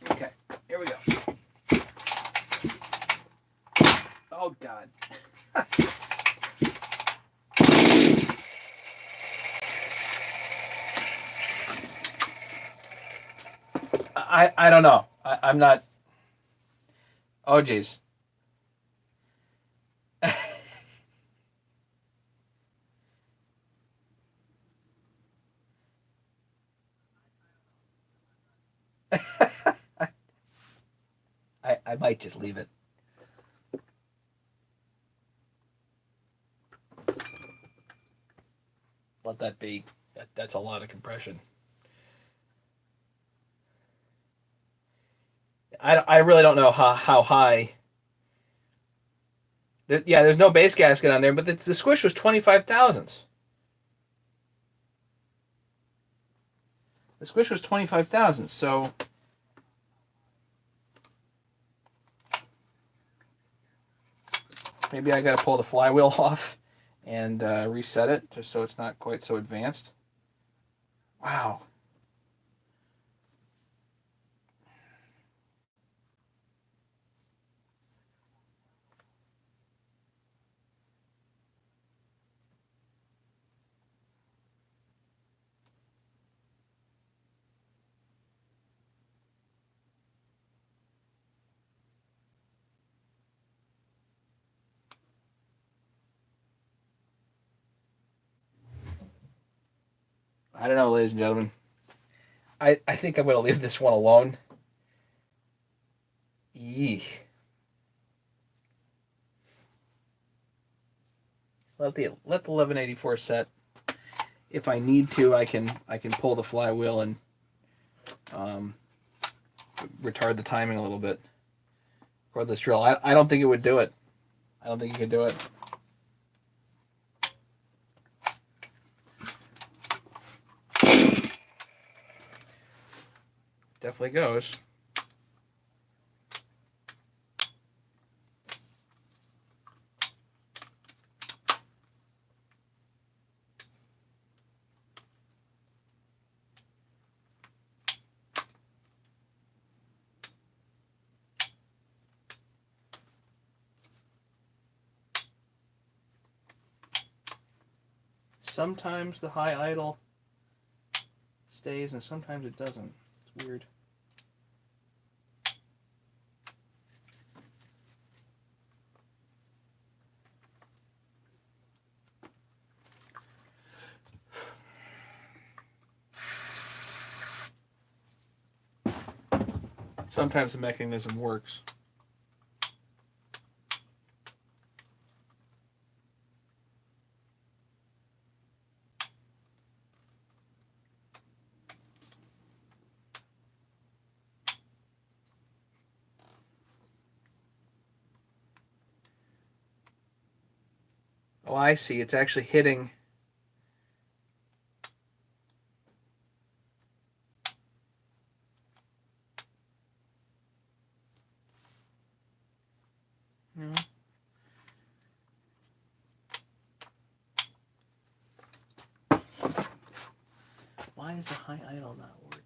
Okay, here we go. Oh God. I don't know. I'm not. Oh geez. I might just leave it. Let that be. That's a lot of compression. I really don't know how high. Yeah, there's no base gasket on there, but the squish was 25 thousandths. The squish was 25 thousandths, so maybe I got to pull the flywheel off and reset it just so it's not quite so advanced. Wow. I don't know, ladies and gentlemen. I think I'm going to leave this one alone. Yee. Let the 1184 set. If I need to, I can pull the flywheel and retard the timing a little bit for this drill. I don't think it would do it. I don't think you could do it. definitely goes. Sometimes the high idle stays and sometimes it doesn't. It's weird. Sometimes the mechanism works. Oh, I see. It's actually hitting. No. Why is the high idle not working?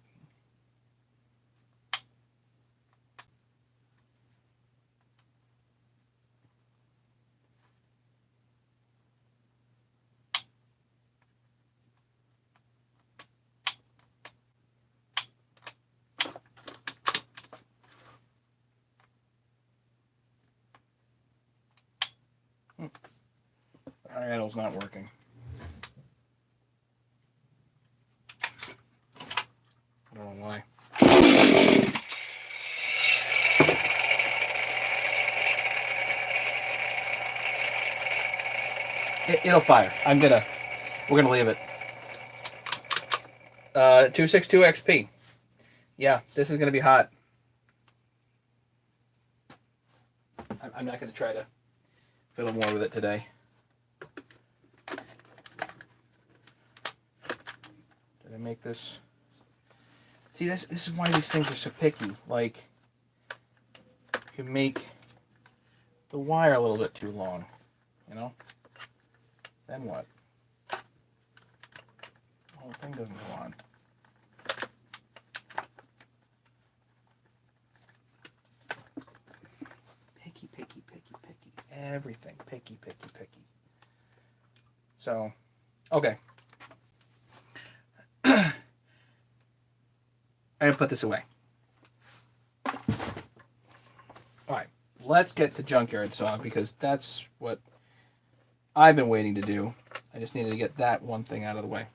High idle's not working. I don't know why. It'll fire. We're gonna leave it. 262 XP. Yeah, this is gonna be hot. I'm not gonna try to fiddle more with it today. Did I make this? See, this is why these things are so picky. Like, you make the wire a little bit too long, you know? Then what? The whole thing doesn't go on. Picky, picky, picky, picky. Everything picky, picky, picky. So, okay. I'm going to put this away. Alright, let's get to Junkyard Saw because that's what I've been waiting to do. I just needed to get that one thing out of the way.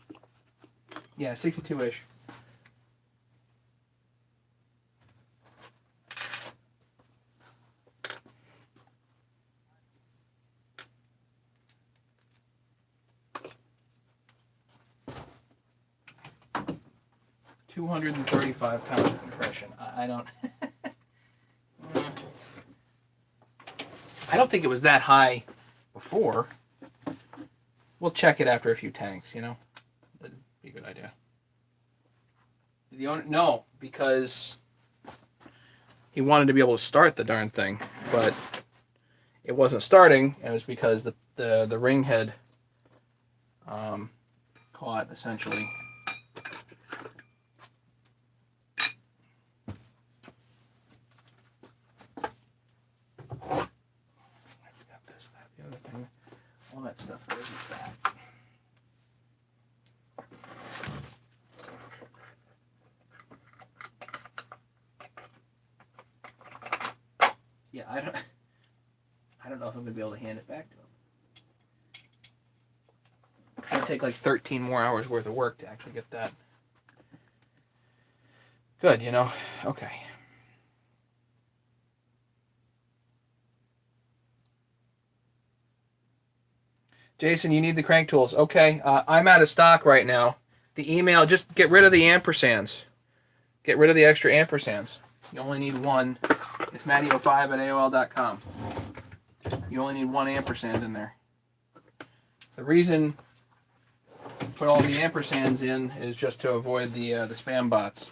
Yeah, 62-ish. £235 compression. I don't. I don't think it was that high before. We'll check it after a few tanks, you know? That'd be a good idea. The owner, no, because he wanted to be able to start the darn thing, but it wasn't starting, and it was because the ring had caught, essentially. All that stuff goes with that. Yeah, I don't know if I'm gonna be able to hand it back to him. It'll take like 13 more hours worth of work to actually get that. Good, you know. Okay. Jason, you need the crank tools. Okay, I'm out of stock right now. The email, just get rid of the ampersands. Get rid of the extra ampersands. You only need one. It's Matty05@AOL.com. You only need one ampersand in there. The reason I put all the ampersands in is just to avoid the spam bots.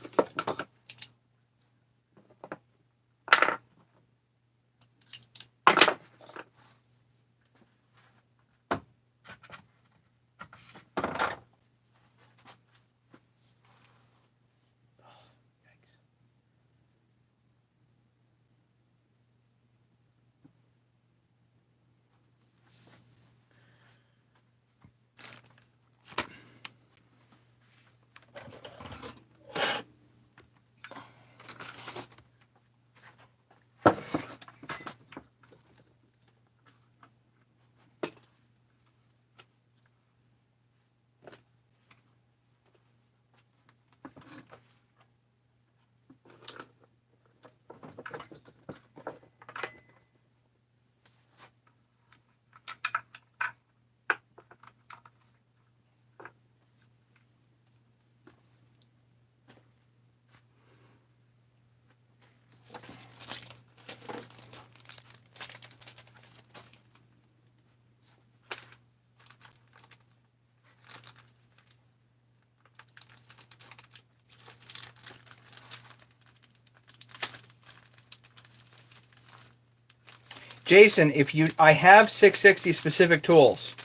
Jason, I have 660 specific tools.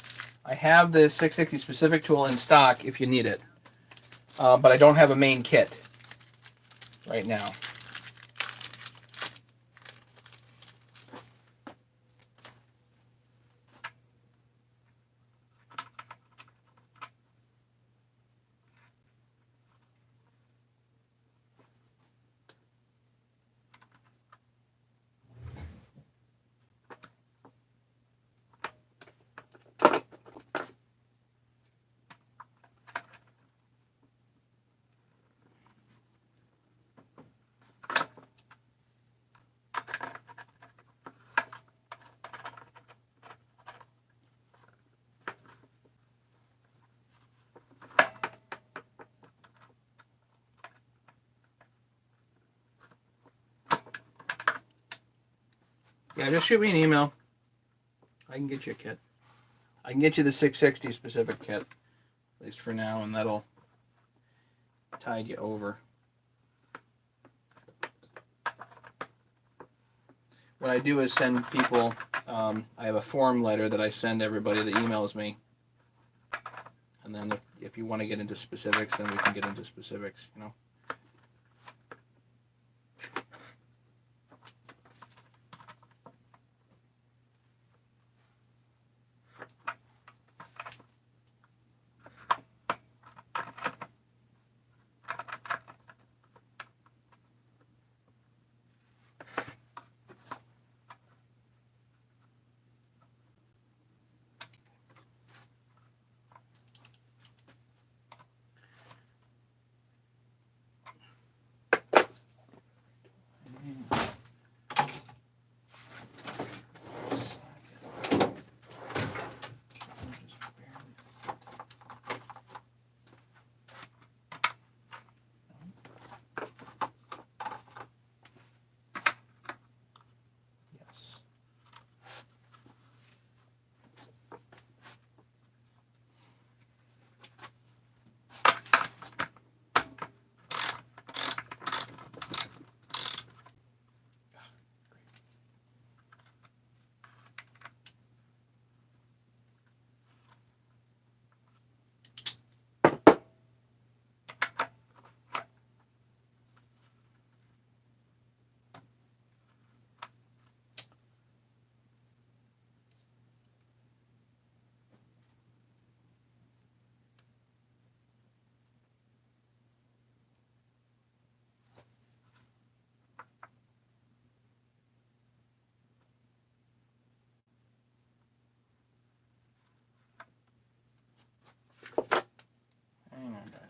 I have the 660 specific tool in stock if you need it. But I don't have a main kit right now. Yeah, just shoot me an email. I can get you a kit. I can get you the 660 specific kit, at least for now, and that'll tide you over. What I do is send people, I have a form letter that I send everybody that emails me. And then if you want to get into specifics, then we can get into specifics, you know. Hang on, guys.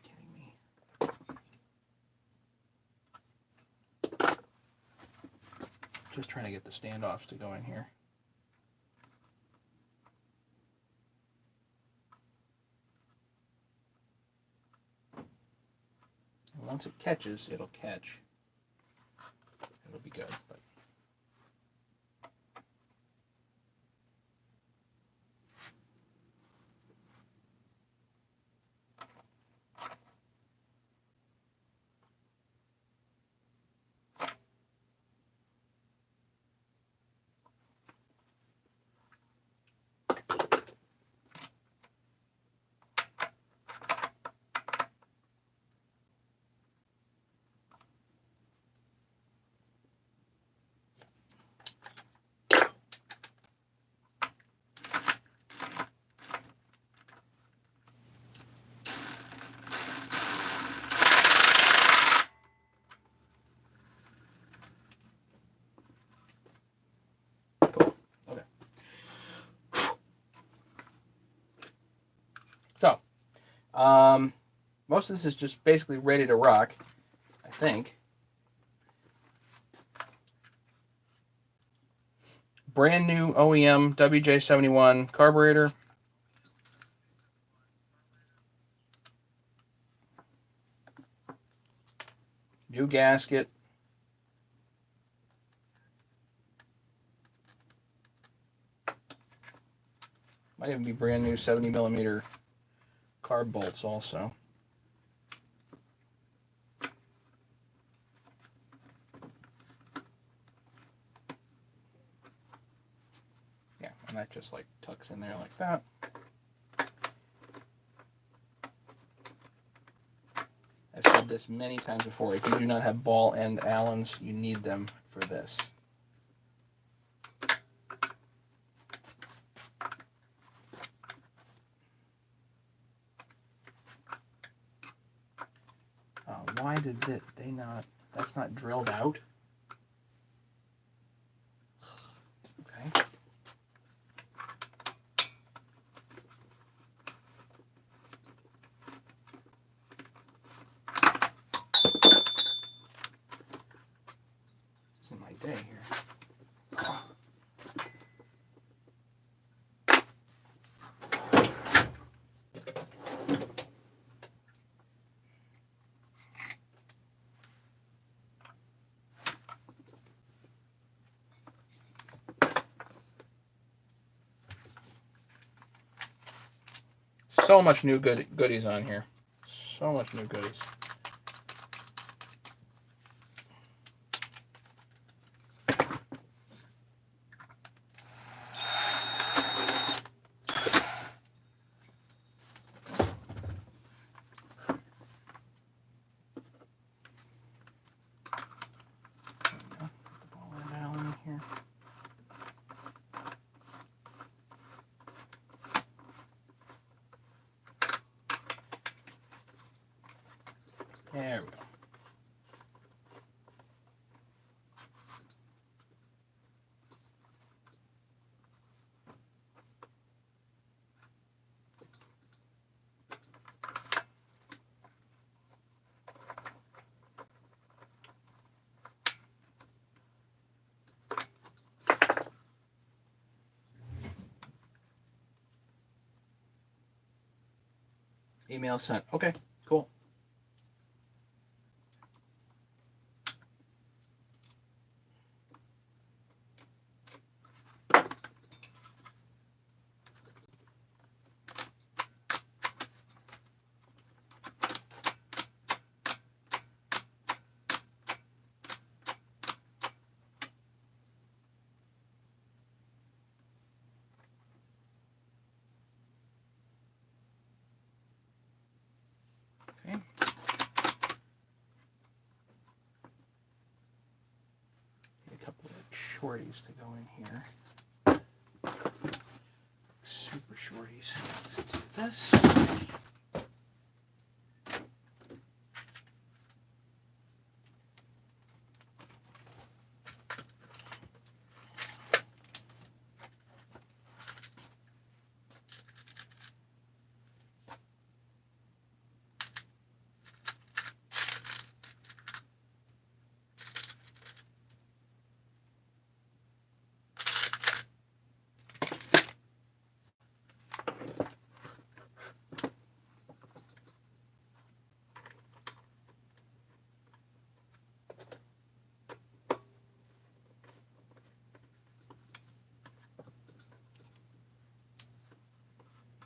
Kidding me. Just trying to get the standoffs to go in here. And once it catches, it'll catch. It'll be good, but so, most of this is just basically ready to rock, I think. brand new OEM WJ71 carburetor. New gasket. Might even be brand new 70mm carb bolts also. Yeah, and that just like tucks in there like that. I've said this many times before. If you do not have ball end Allens, you need them for this. Why did they not? That's not drilled out. Okay. This is my day here. So much new goodies on here. So much new goodies. There we go. Email sent. Okay, cool. Okay. A couple of shorties to go in here. Super shorties. Let's do this.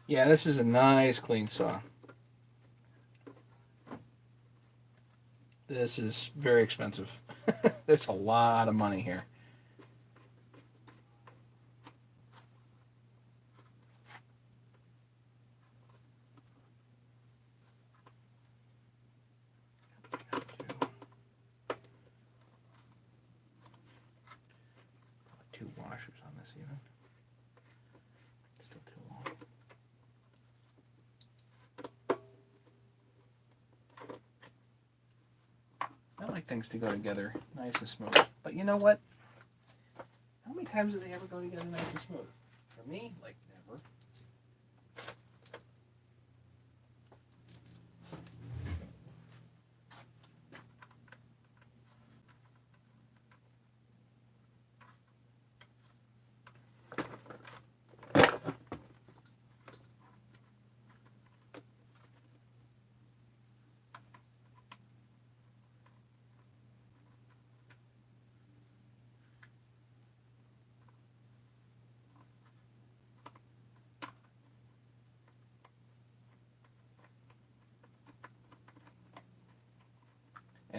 Yeah, this is a nice clean saw. This is very expensive. There's a lot of money here. Two washers on this even. Still too long. I like things to go together nice and smooth. But you know what? How many times do they ever go together nice and smooth? For me, like never.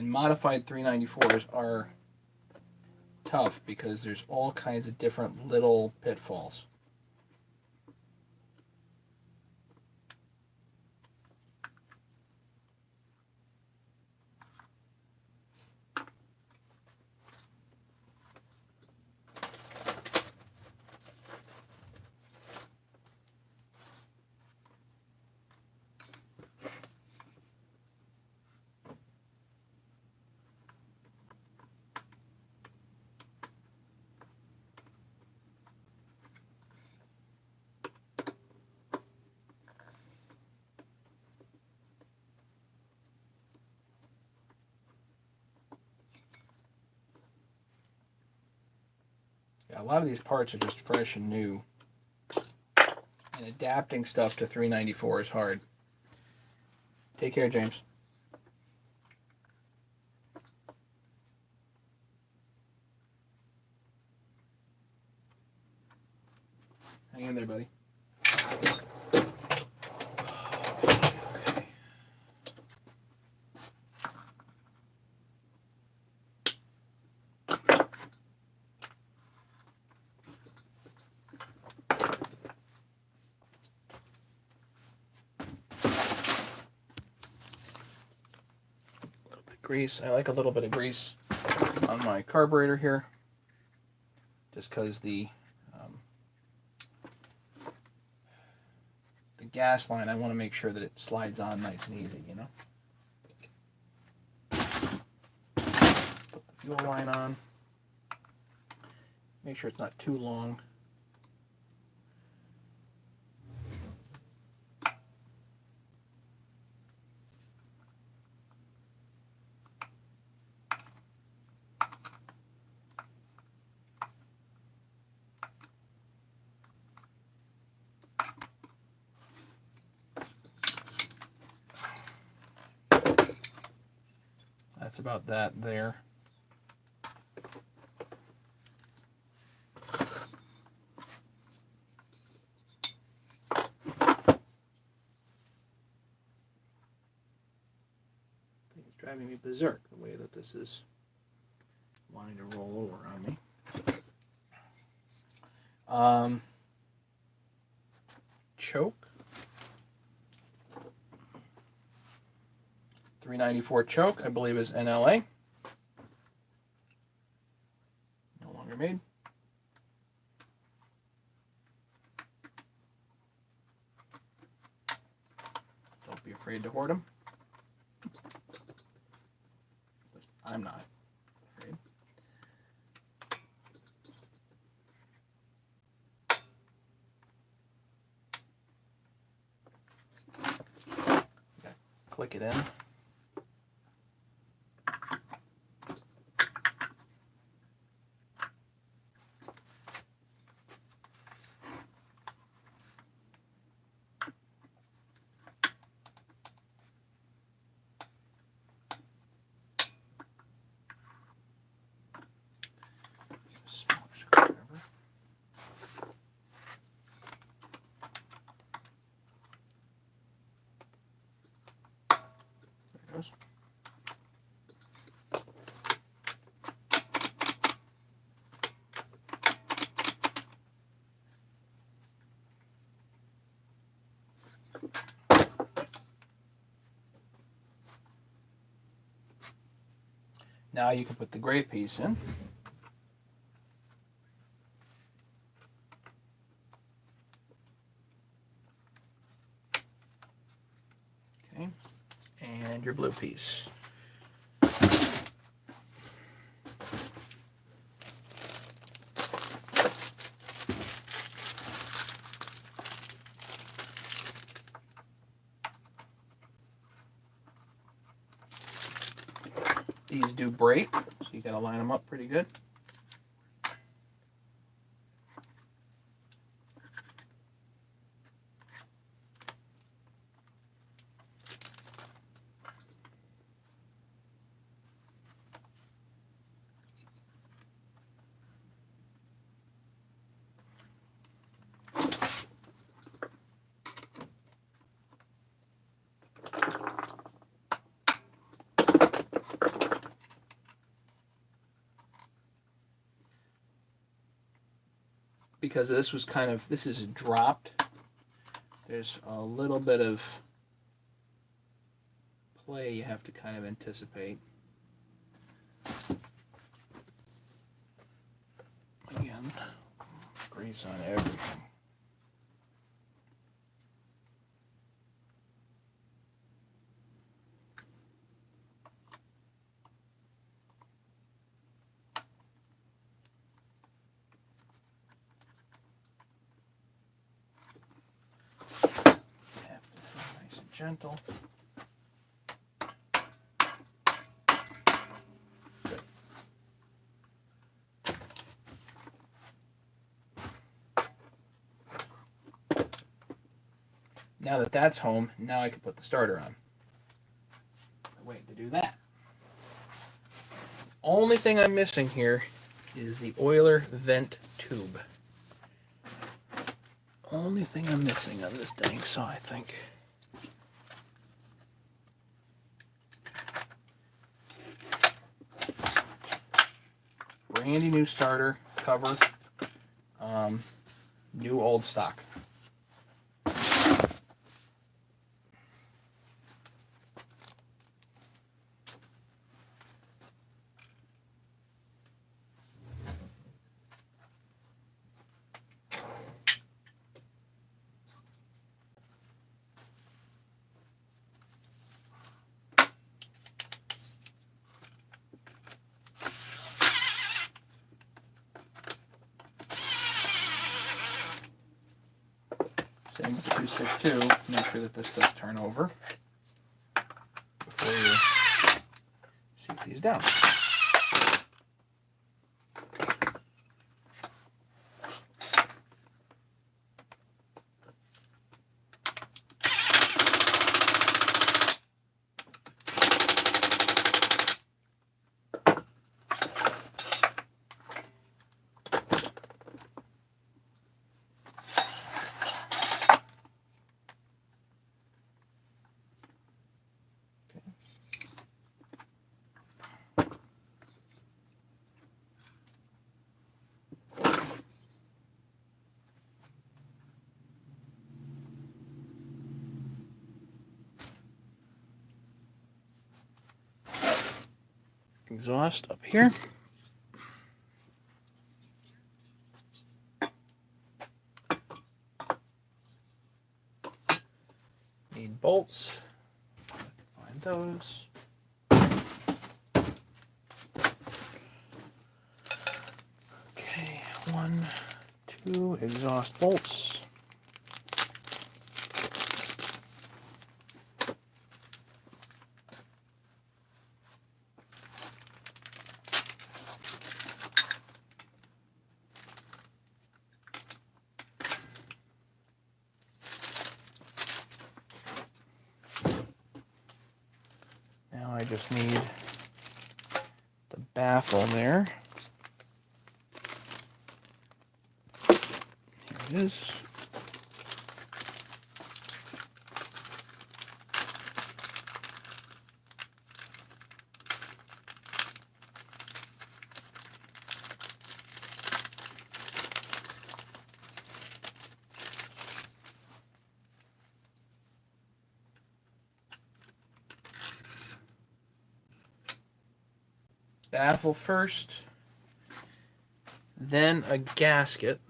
And modified 394s are tough because there's all kinds of different little pitfalls. Yeah, a lot of these parts are just fresh and new. And adapting stuff to 394 is hard. Take care, James. Hang in there, buddy. Grease. I like a little bit of grease on my carburetor here, just because the gas line, I want to make sure that it slides on nice and easy, you know. Put the fuel line on. Make sure it's not too long. That's about that there. It's driving me berserk the way that this is wanting to roll over on me. Choke. 394 choke, I believe, is NLA. No longer made. Don't be afraid to hoard them. I'm not afraid. Click it in. Now you can put the gray piece in. Okay, and your blue piece. These do break, so you got to line them up pretty good. because this was kind of, this is dropped. There's a little bit of play you have to kind of anticipate. Again, grease on everything. Tap this in nice and gentle. Now that that's home, now I can put the starter on. Wait to do that. Only thing I'm missing here is the oiler vent tube. Only thing I'm missing on this dang saw, I think. Brandy new starter cover, new old stock. Same with the 262. Make sure that this does turn over before you seat these down. Exhaust up here. Need bolts. Find those. Okay, 1, 2 exhaust bolts. I just need the baffle there. Here it is. Baffle first, then a gasket.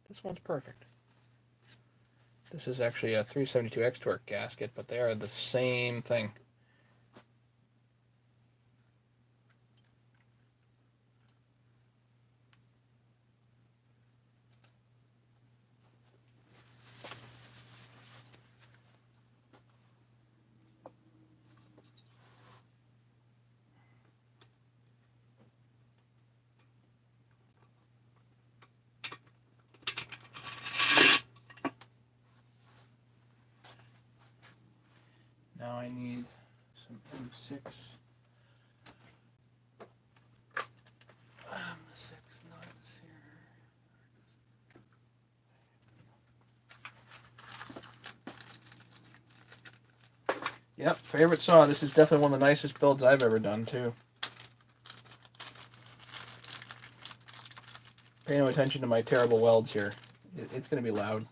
This one's perfect. This is actually a 372 X-Torque gasket, but they are the same thing. need some M6. M6 nuts here. Yep, favorite saw. This is definitely one of the nicest builds I've ever done, too. Pay no attention to my terrible welds here. It's going to be loud.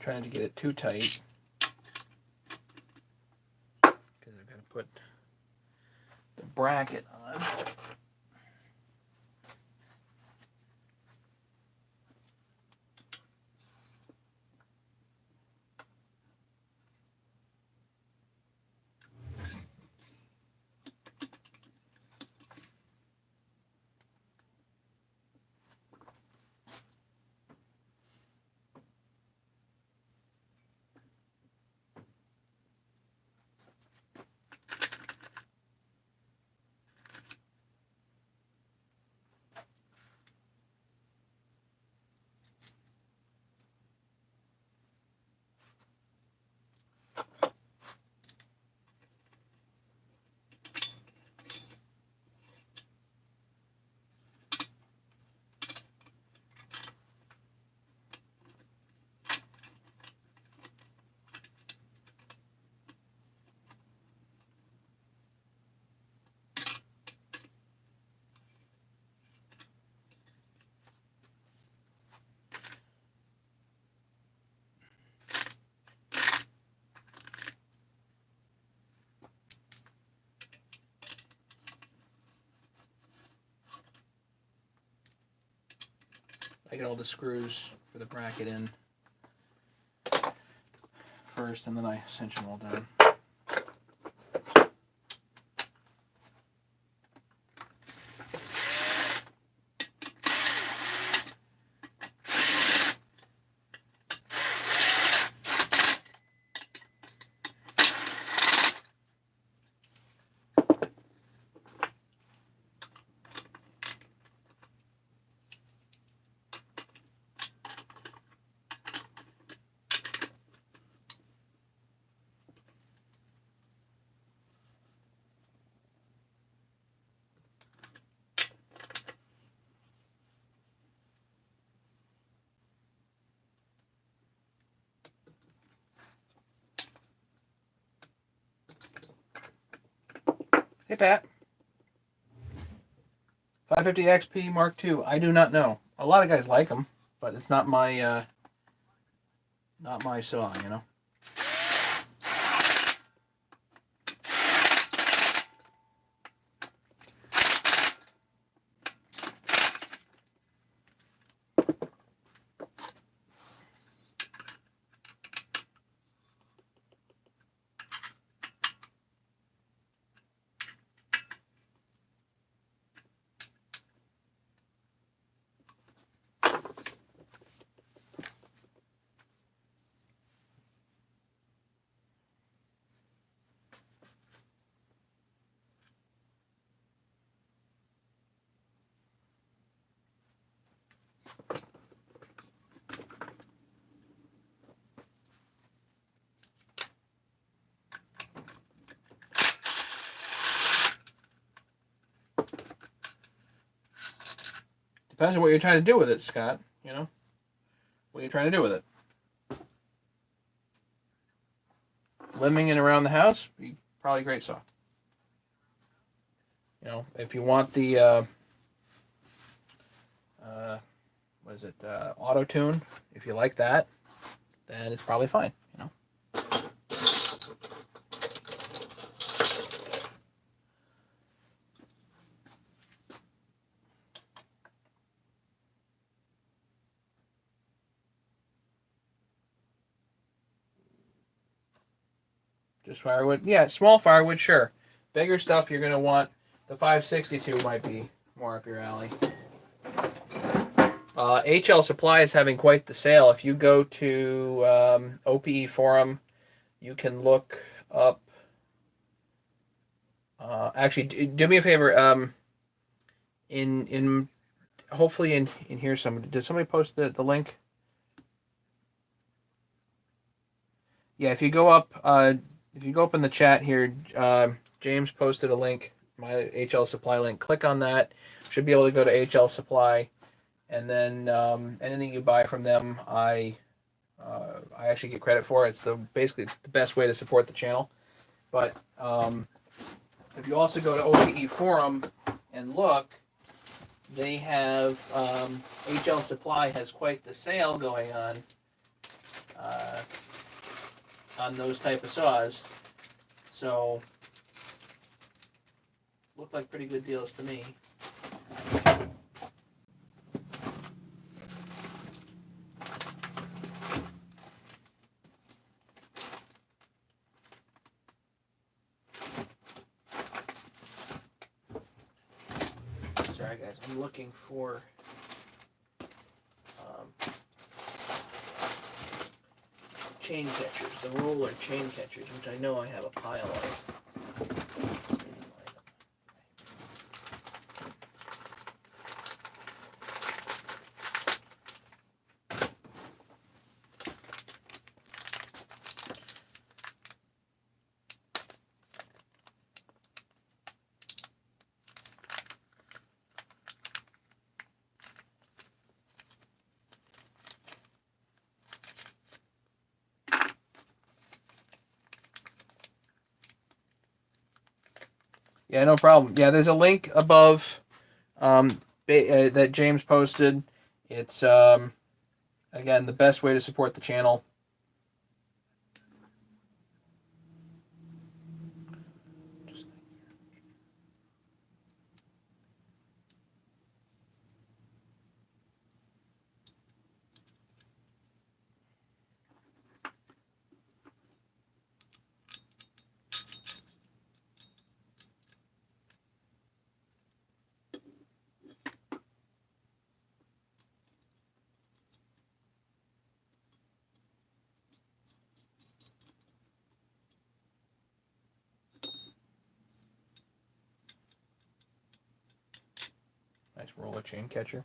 Trying to get it too tight because I've got to put the bracket on. I get all the screws for the bracket in first, and then I cinch them all down. Hey, Pat. 550 XP Mark II. I do not know. A lot of guys like them, but it's not my saw, you know. Depends on what you're trying to do with it, Scott. You know, what are you trying to do with it? Limbing it around the house, probably a great saw. You know, if you want the what is it, auto tune? If you like that, then it's probably fine. You know. Just firewood. Yeah, small firewood, sure. Bigger stuff you're gonna want. The 562 might be more up your alley. HL Supply is having quite the sale. If you go to OPE Forum, you can look up. Actually, do me a favor. In hopefully in here somebody did somebody post the link? Yeah, if you go up in the chat here, James posted a link, my HL Supply link. Click on that. Should be able to go to HL Supply, and then anything you buy from them, I actually get credit for. It's basically the best way to support the channel. But if you also go to OPE Forum and look, they have HL Supply has quite the sale going on those type of saws. So look like pretty good deals to me. Sorry guys, I'm looking for chain catchers, the roller chain catchers, which I know I have a pile of. Yeah, no problem. Yeah, there's a link above that James posted. It's again the best way to support the channel. Nice roller chain catcher.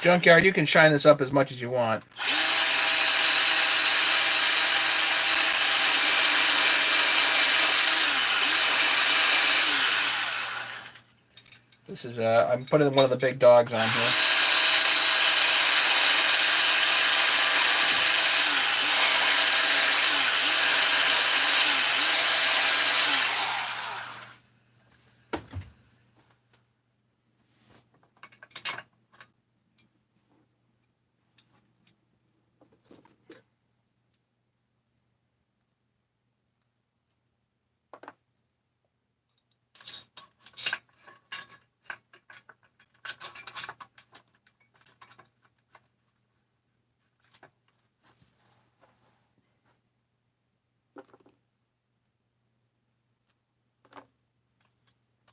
Junkyard, you can shine this up as much as you want. This is I'm putting one of the big dogs on here.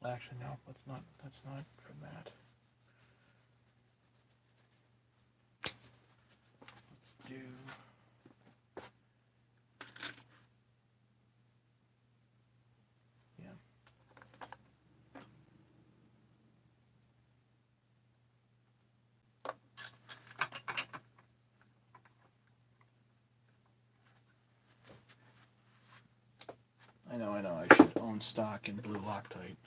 Actually, no, that's not from that. Let's do. Yeah. know. I should own stock in blue Loctite.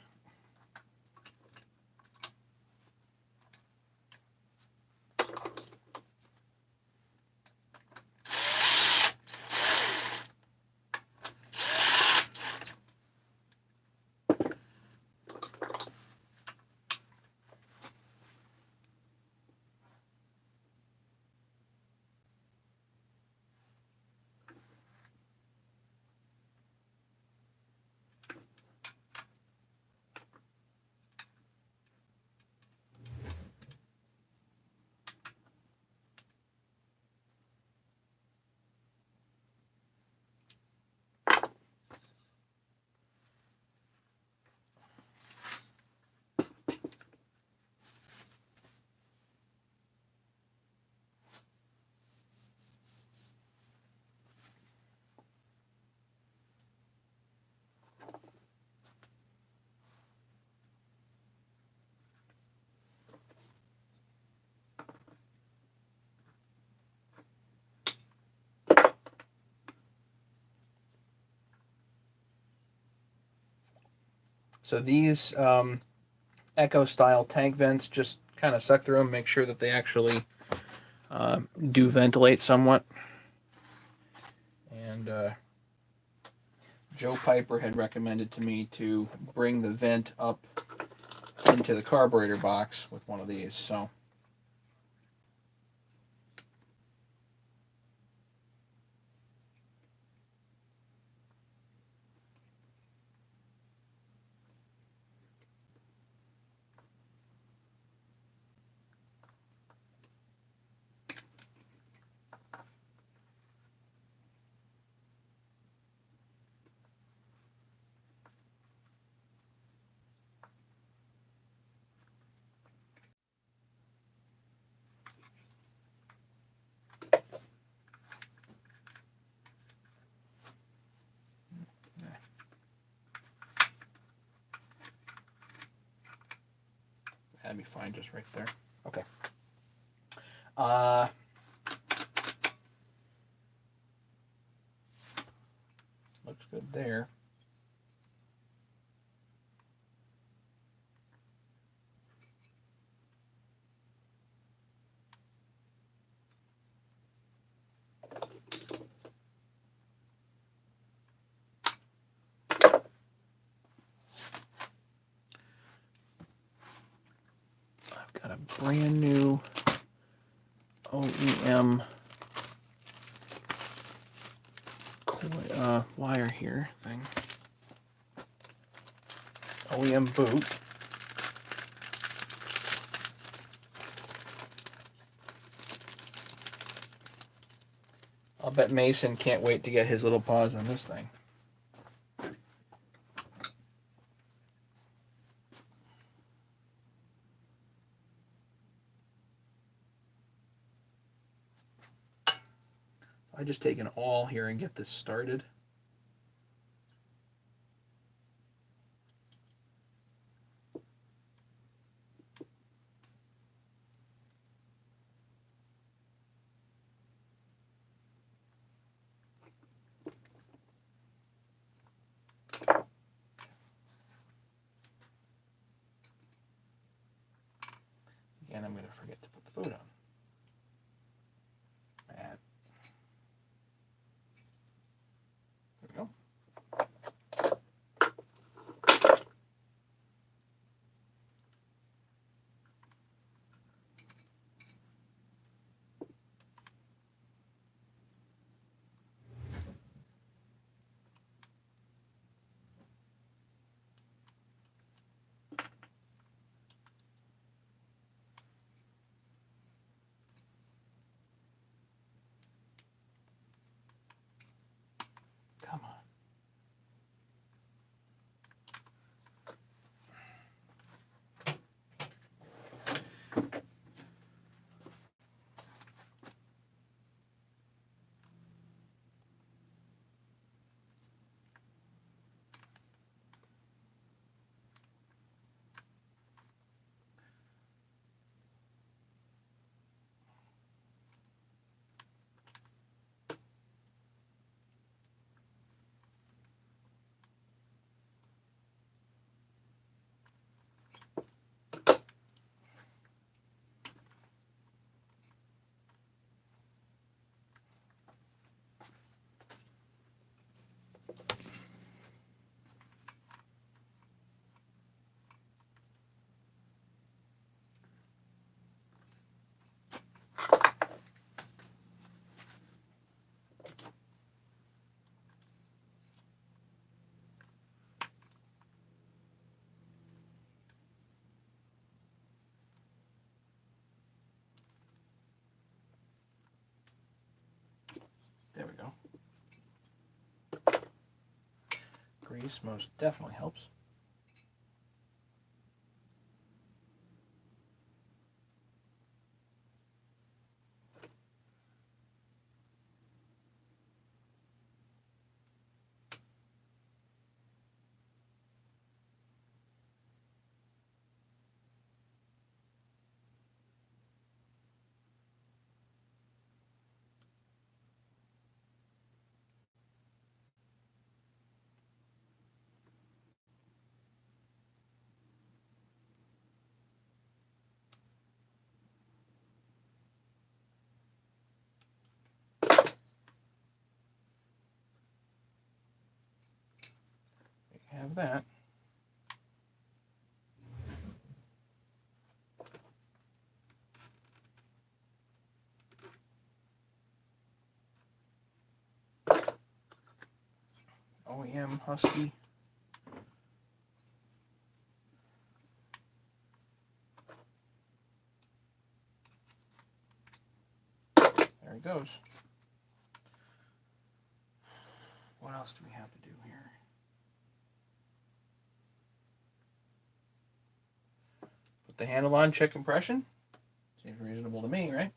So these Echo style tank vents, just kind of suck through them, make sure that they actually do ventilate somewhat. And Joe Piper had recommended to me to bring the vent up into the carburetor box with one of these. So that'd be fine just right there. Okay. Looks good there. I've got a brand new OEM wire here thing. OEM boot. I'll bet Mason can't wait to get his little paws on this thing. I just take an awl here and get this started. Again, I'm going to forget to put the boot on. There we go. grease most definitely helps. Have that. OEM Husky. There he goes. What else do we have to do here? Put the handle on, check compression. Seems reasonable to me, right?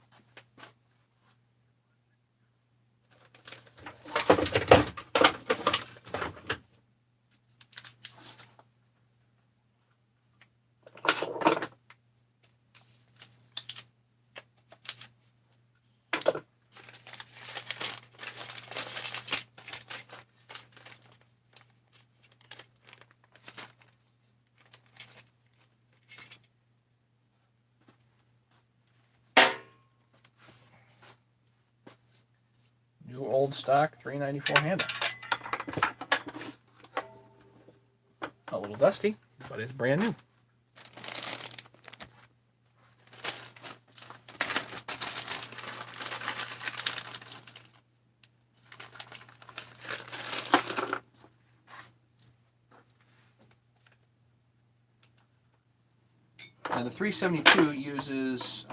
New old stock 394 handle. A little dusty, but it's brand new. Now the 372 uses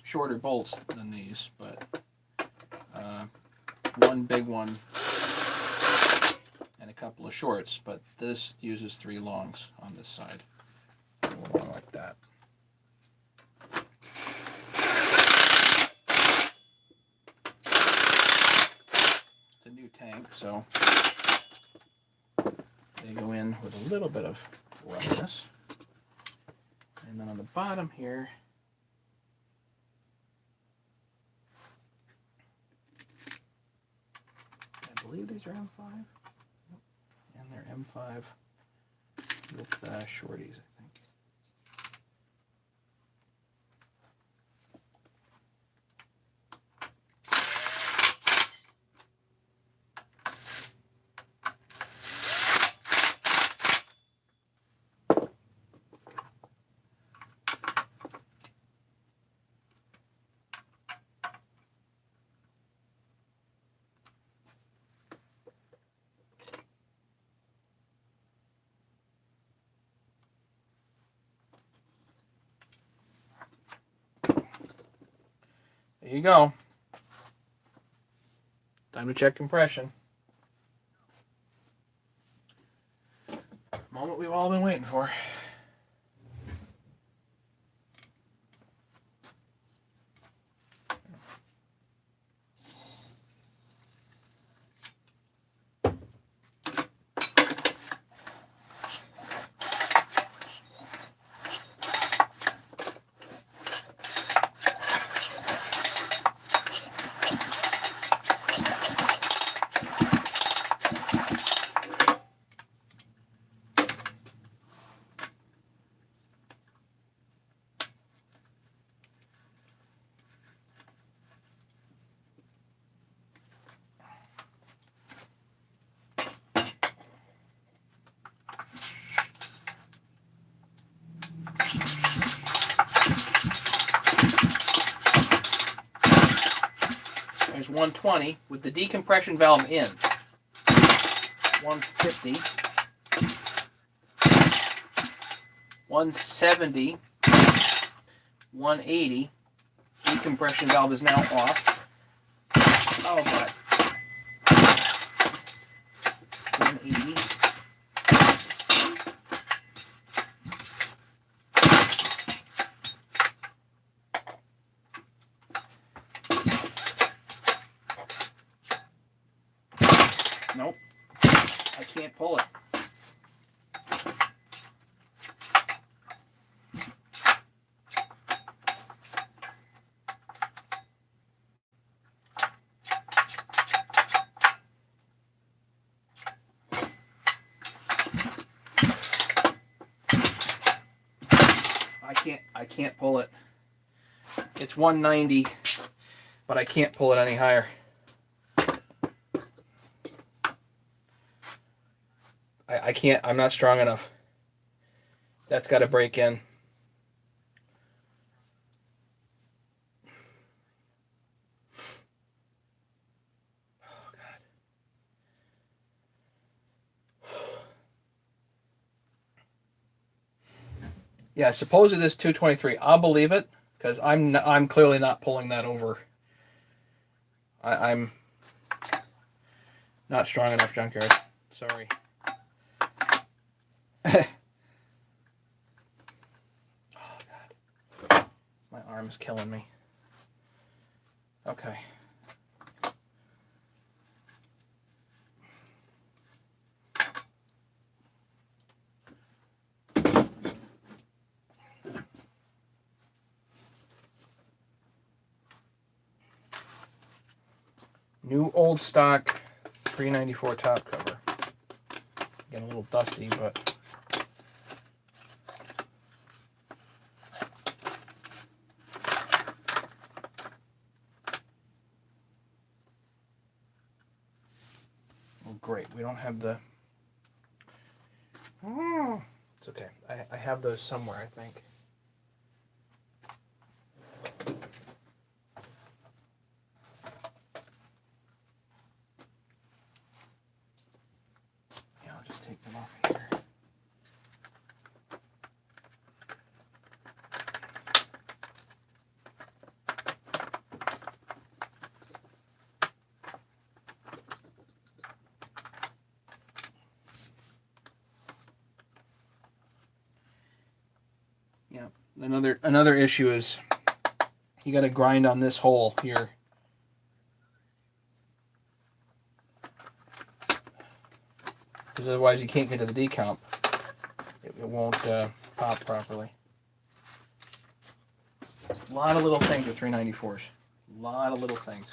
shorter bolts than these, but one big one and a couple of shorts, but this uses 3 longs on this side. A long like that. It's a new tank, so they go in with a little bit of roughness. And then on the bottom here, I believe these are M5. And they're M5 with shorties, I think. There you go. Time to check compression. Moment we've all been waiting for. There's 120 with the decompression valve in. 150. 170. 180. Decompression valve is now off. Oh, God. Nope. I can't pull it. I can't pull it. It's 190, but I can't pull it any higher. I can't. I'm not strong enough. That's got to break in. Oh, God. Yeah, supposedly this 223. I'll believe it because I'm clearly not pulling that over. I'm not strong enough, Junkyard. Sorry. Oh, God. My arm's killing me. Okay. New old stock 394 top cover. Getting a little dusty, but oh, great. We don't have the. Oh, it's okay. I have those somewhere, I think. Yeah, I'll just take them off here. Yeah. Another issue is you got to grind on this hole here. Because otherwise you can't get to the decomp. It won't pop properly. A lot of little things with 394s. A lot of little things.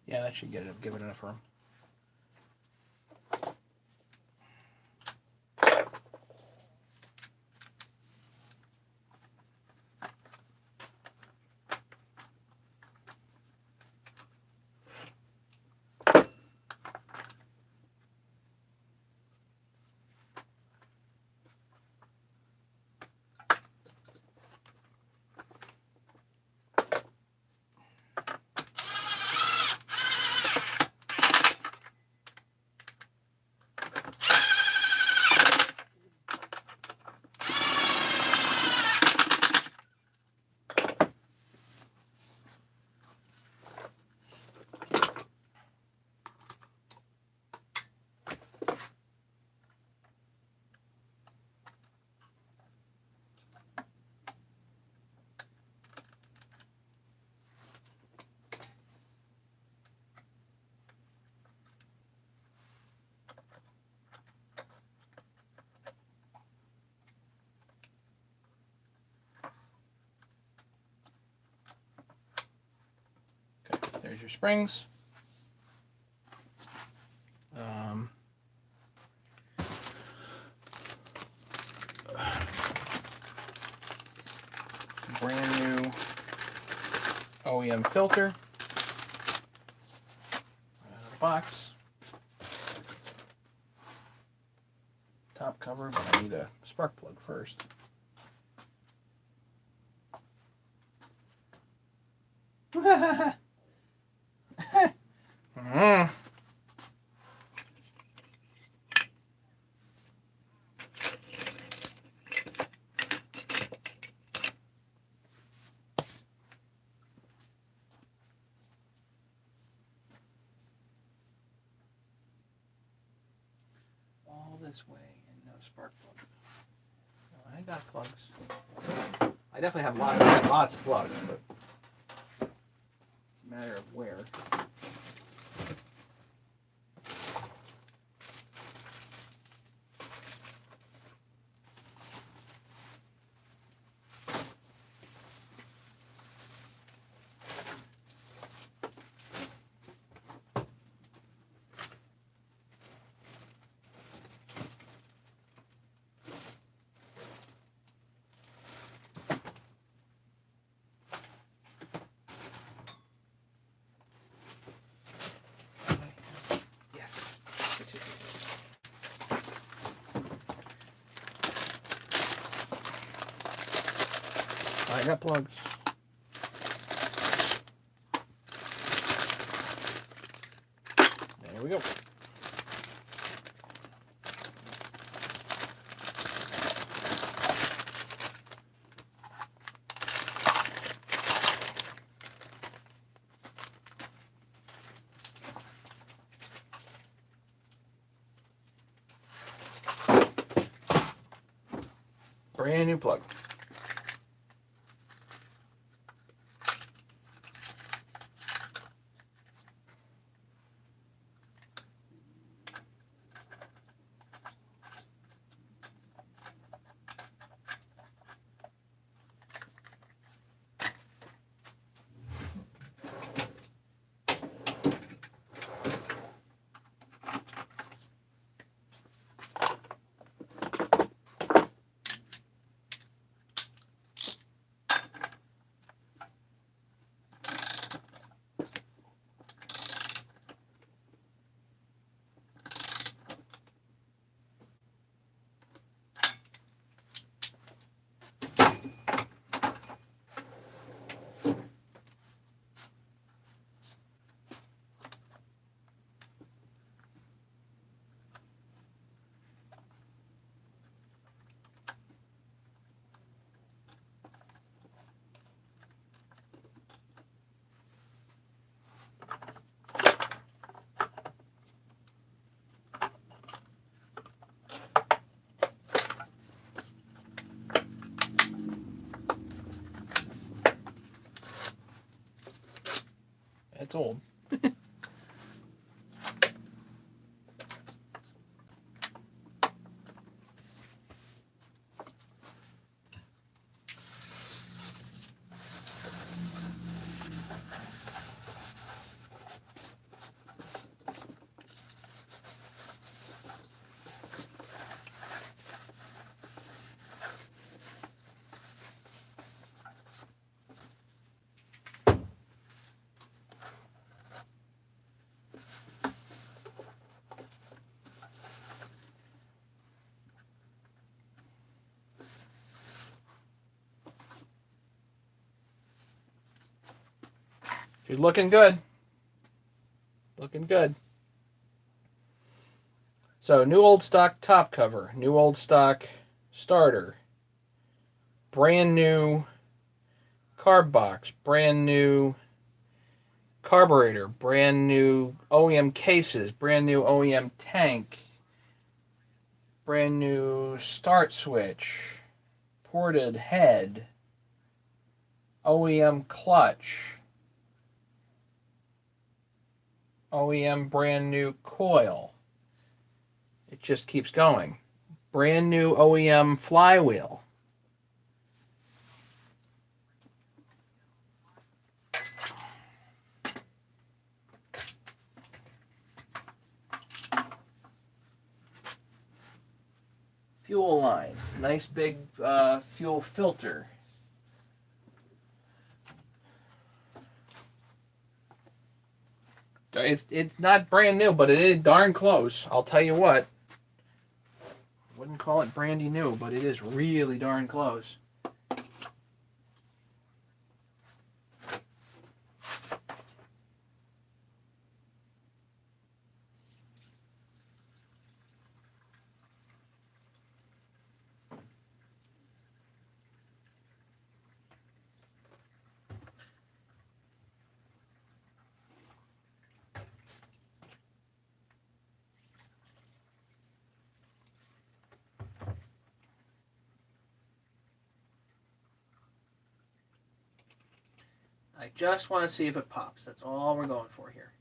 Yeah, that should give it enough room. There's your springs. Brand new OEM filter. Right out of the box. Top cover, but I need a spark plug first. All this way and no spark plug. No, I got plugs. I definitely have lots of plugs, but it's a matter of where. I got plugs. There we go. Brand new plug. It's old. She's looking good. Looking good. So, new old stock top cover, new old stock starter, brand new carb box, brand new carburetor, brand new OEM cases, brand new OEM tank, brand new start switch, ported head, OEM clutch, OEM brand new coil. It just keeps going. Brand new OEM flywheel. fuel line. Nice big fuel filter. It's not brand new, but it is darn close. I'll tell you what. Wouldn't call it brandy new, but it is really darn close. I just want to see if it pops. That's all we're going for here.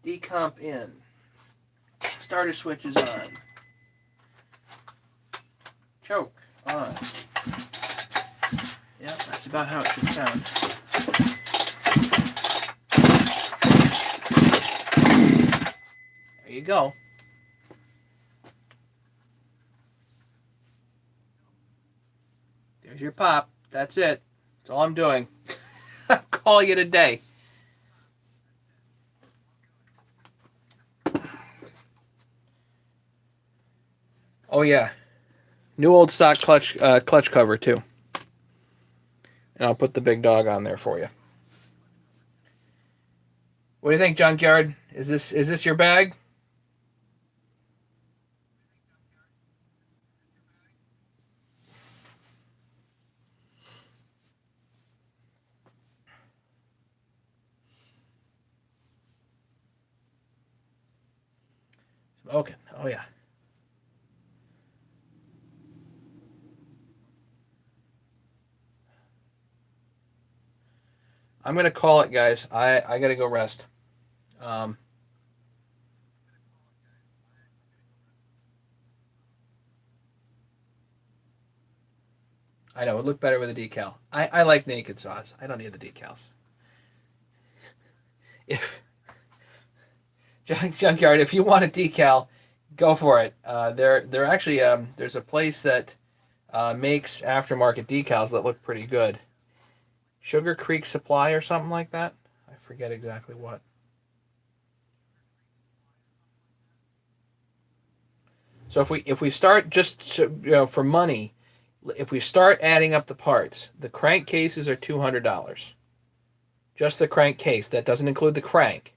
Decomp in. Starter switch is on. Choke on. Yep, that's about how it should sound. There you go. There's your pop. That's it. That's all I'm doing. I'm calling it a day. Oh yeah, new old stock clutch cover too. And I'll put the big dog on there for you. What do you think, Junkyard? Is this your bag? Okay. Oh yeah. I'm gonna call it, guys. I gotta go rest. Um, I know it looked better with a decal. I like naked saws. I don't need the decals. If Junkyard, if you want a decal, go for it. They're actually there's a place that makes aftermarket decals that look pretty good. Sugar Creek Supply or something like that. I forget exactly what. So if we start just for money, if we start adding up the parts, the crankcases are $200. Just the crankcase. That doesn't include the crank.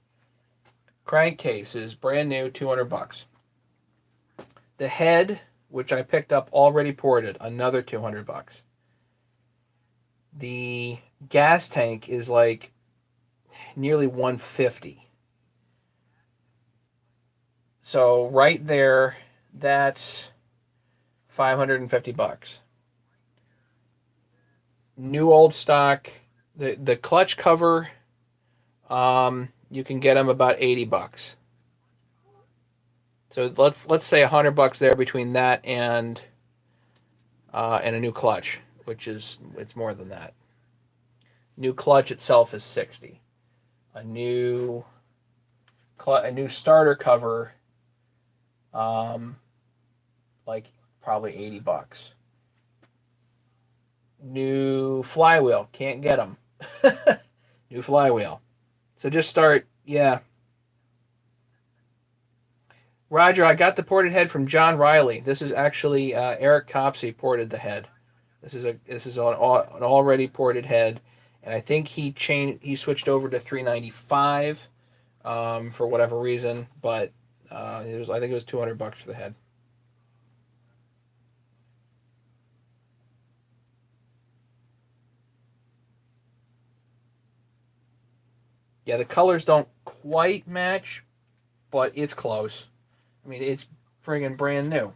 Crankcase is brand new, $200. The head, which I picked up already ported, another $200. The gas tank is like nearly 150. So right there, that's $550. New old stock. The clutch cover, you can get them about $80. So let's say $100 there between that and a new clutch, which is it's more than that. New clutch itself is 60. A new starter cover, like probably $80. New flywheel, can't get them. New flywheel. So just start, yeah. Roger, I got the ported head from John Riley. This is actually Eric Copsey ported the head. This is an already ported head, and I think he switched over to 395 for whatever reason, but I think it was $200 for the head. Yeah, the colors don't quite match, but it's close. I mean, it's friggin' brand new.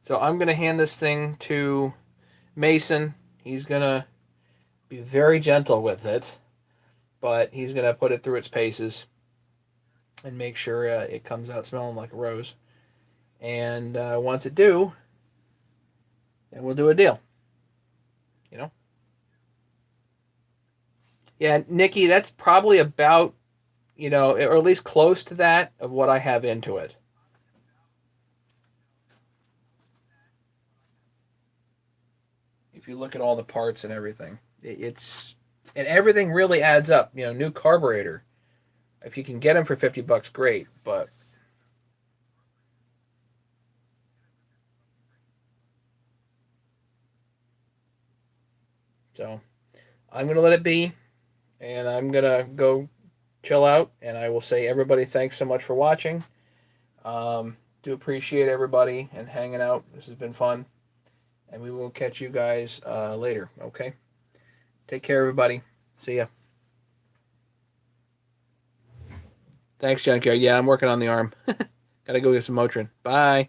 So I'm gonna hand this thing to Mason. He's gonna be very gentle with it, but he's gonna put it through its paces. and make sure it comes out smelling like a rose. And once it do, then we'll do a deal. You know? Yeah, Nikki, that's probably about, or at least close to that of what I have into it. If you look at all the parts and everything, and everything really adds up. New carburetor. If you can get them for $50, great. But so I'm gonna let it be, and I'm gonna go chill out. And I will say, everybody, thanks so much for watching. Do appreciate everybody and hanging out. This has been fun, and we will catch you guys later. Okay, take care, everybody. See ya. Thanks, Junkyard. Yeah, I'm working on the arm. Gotta go get some Motrin. Bye.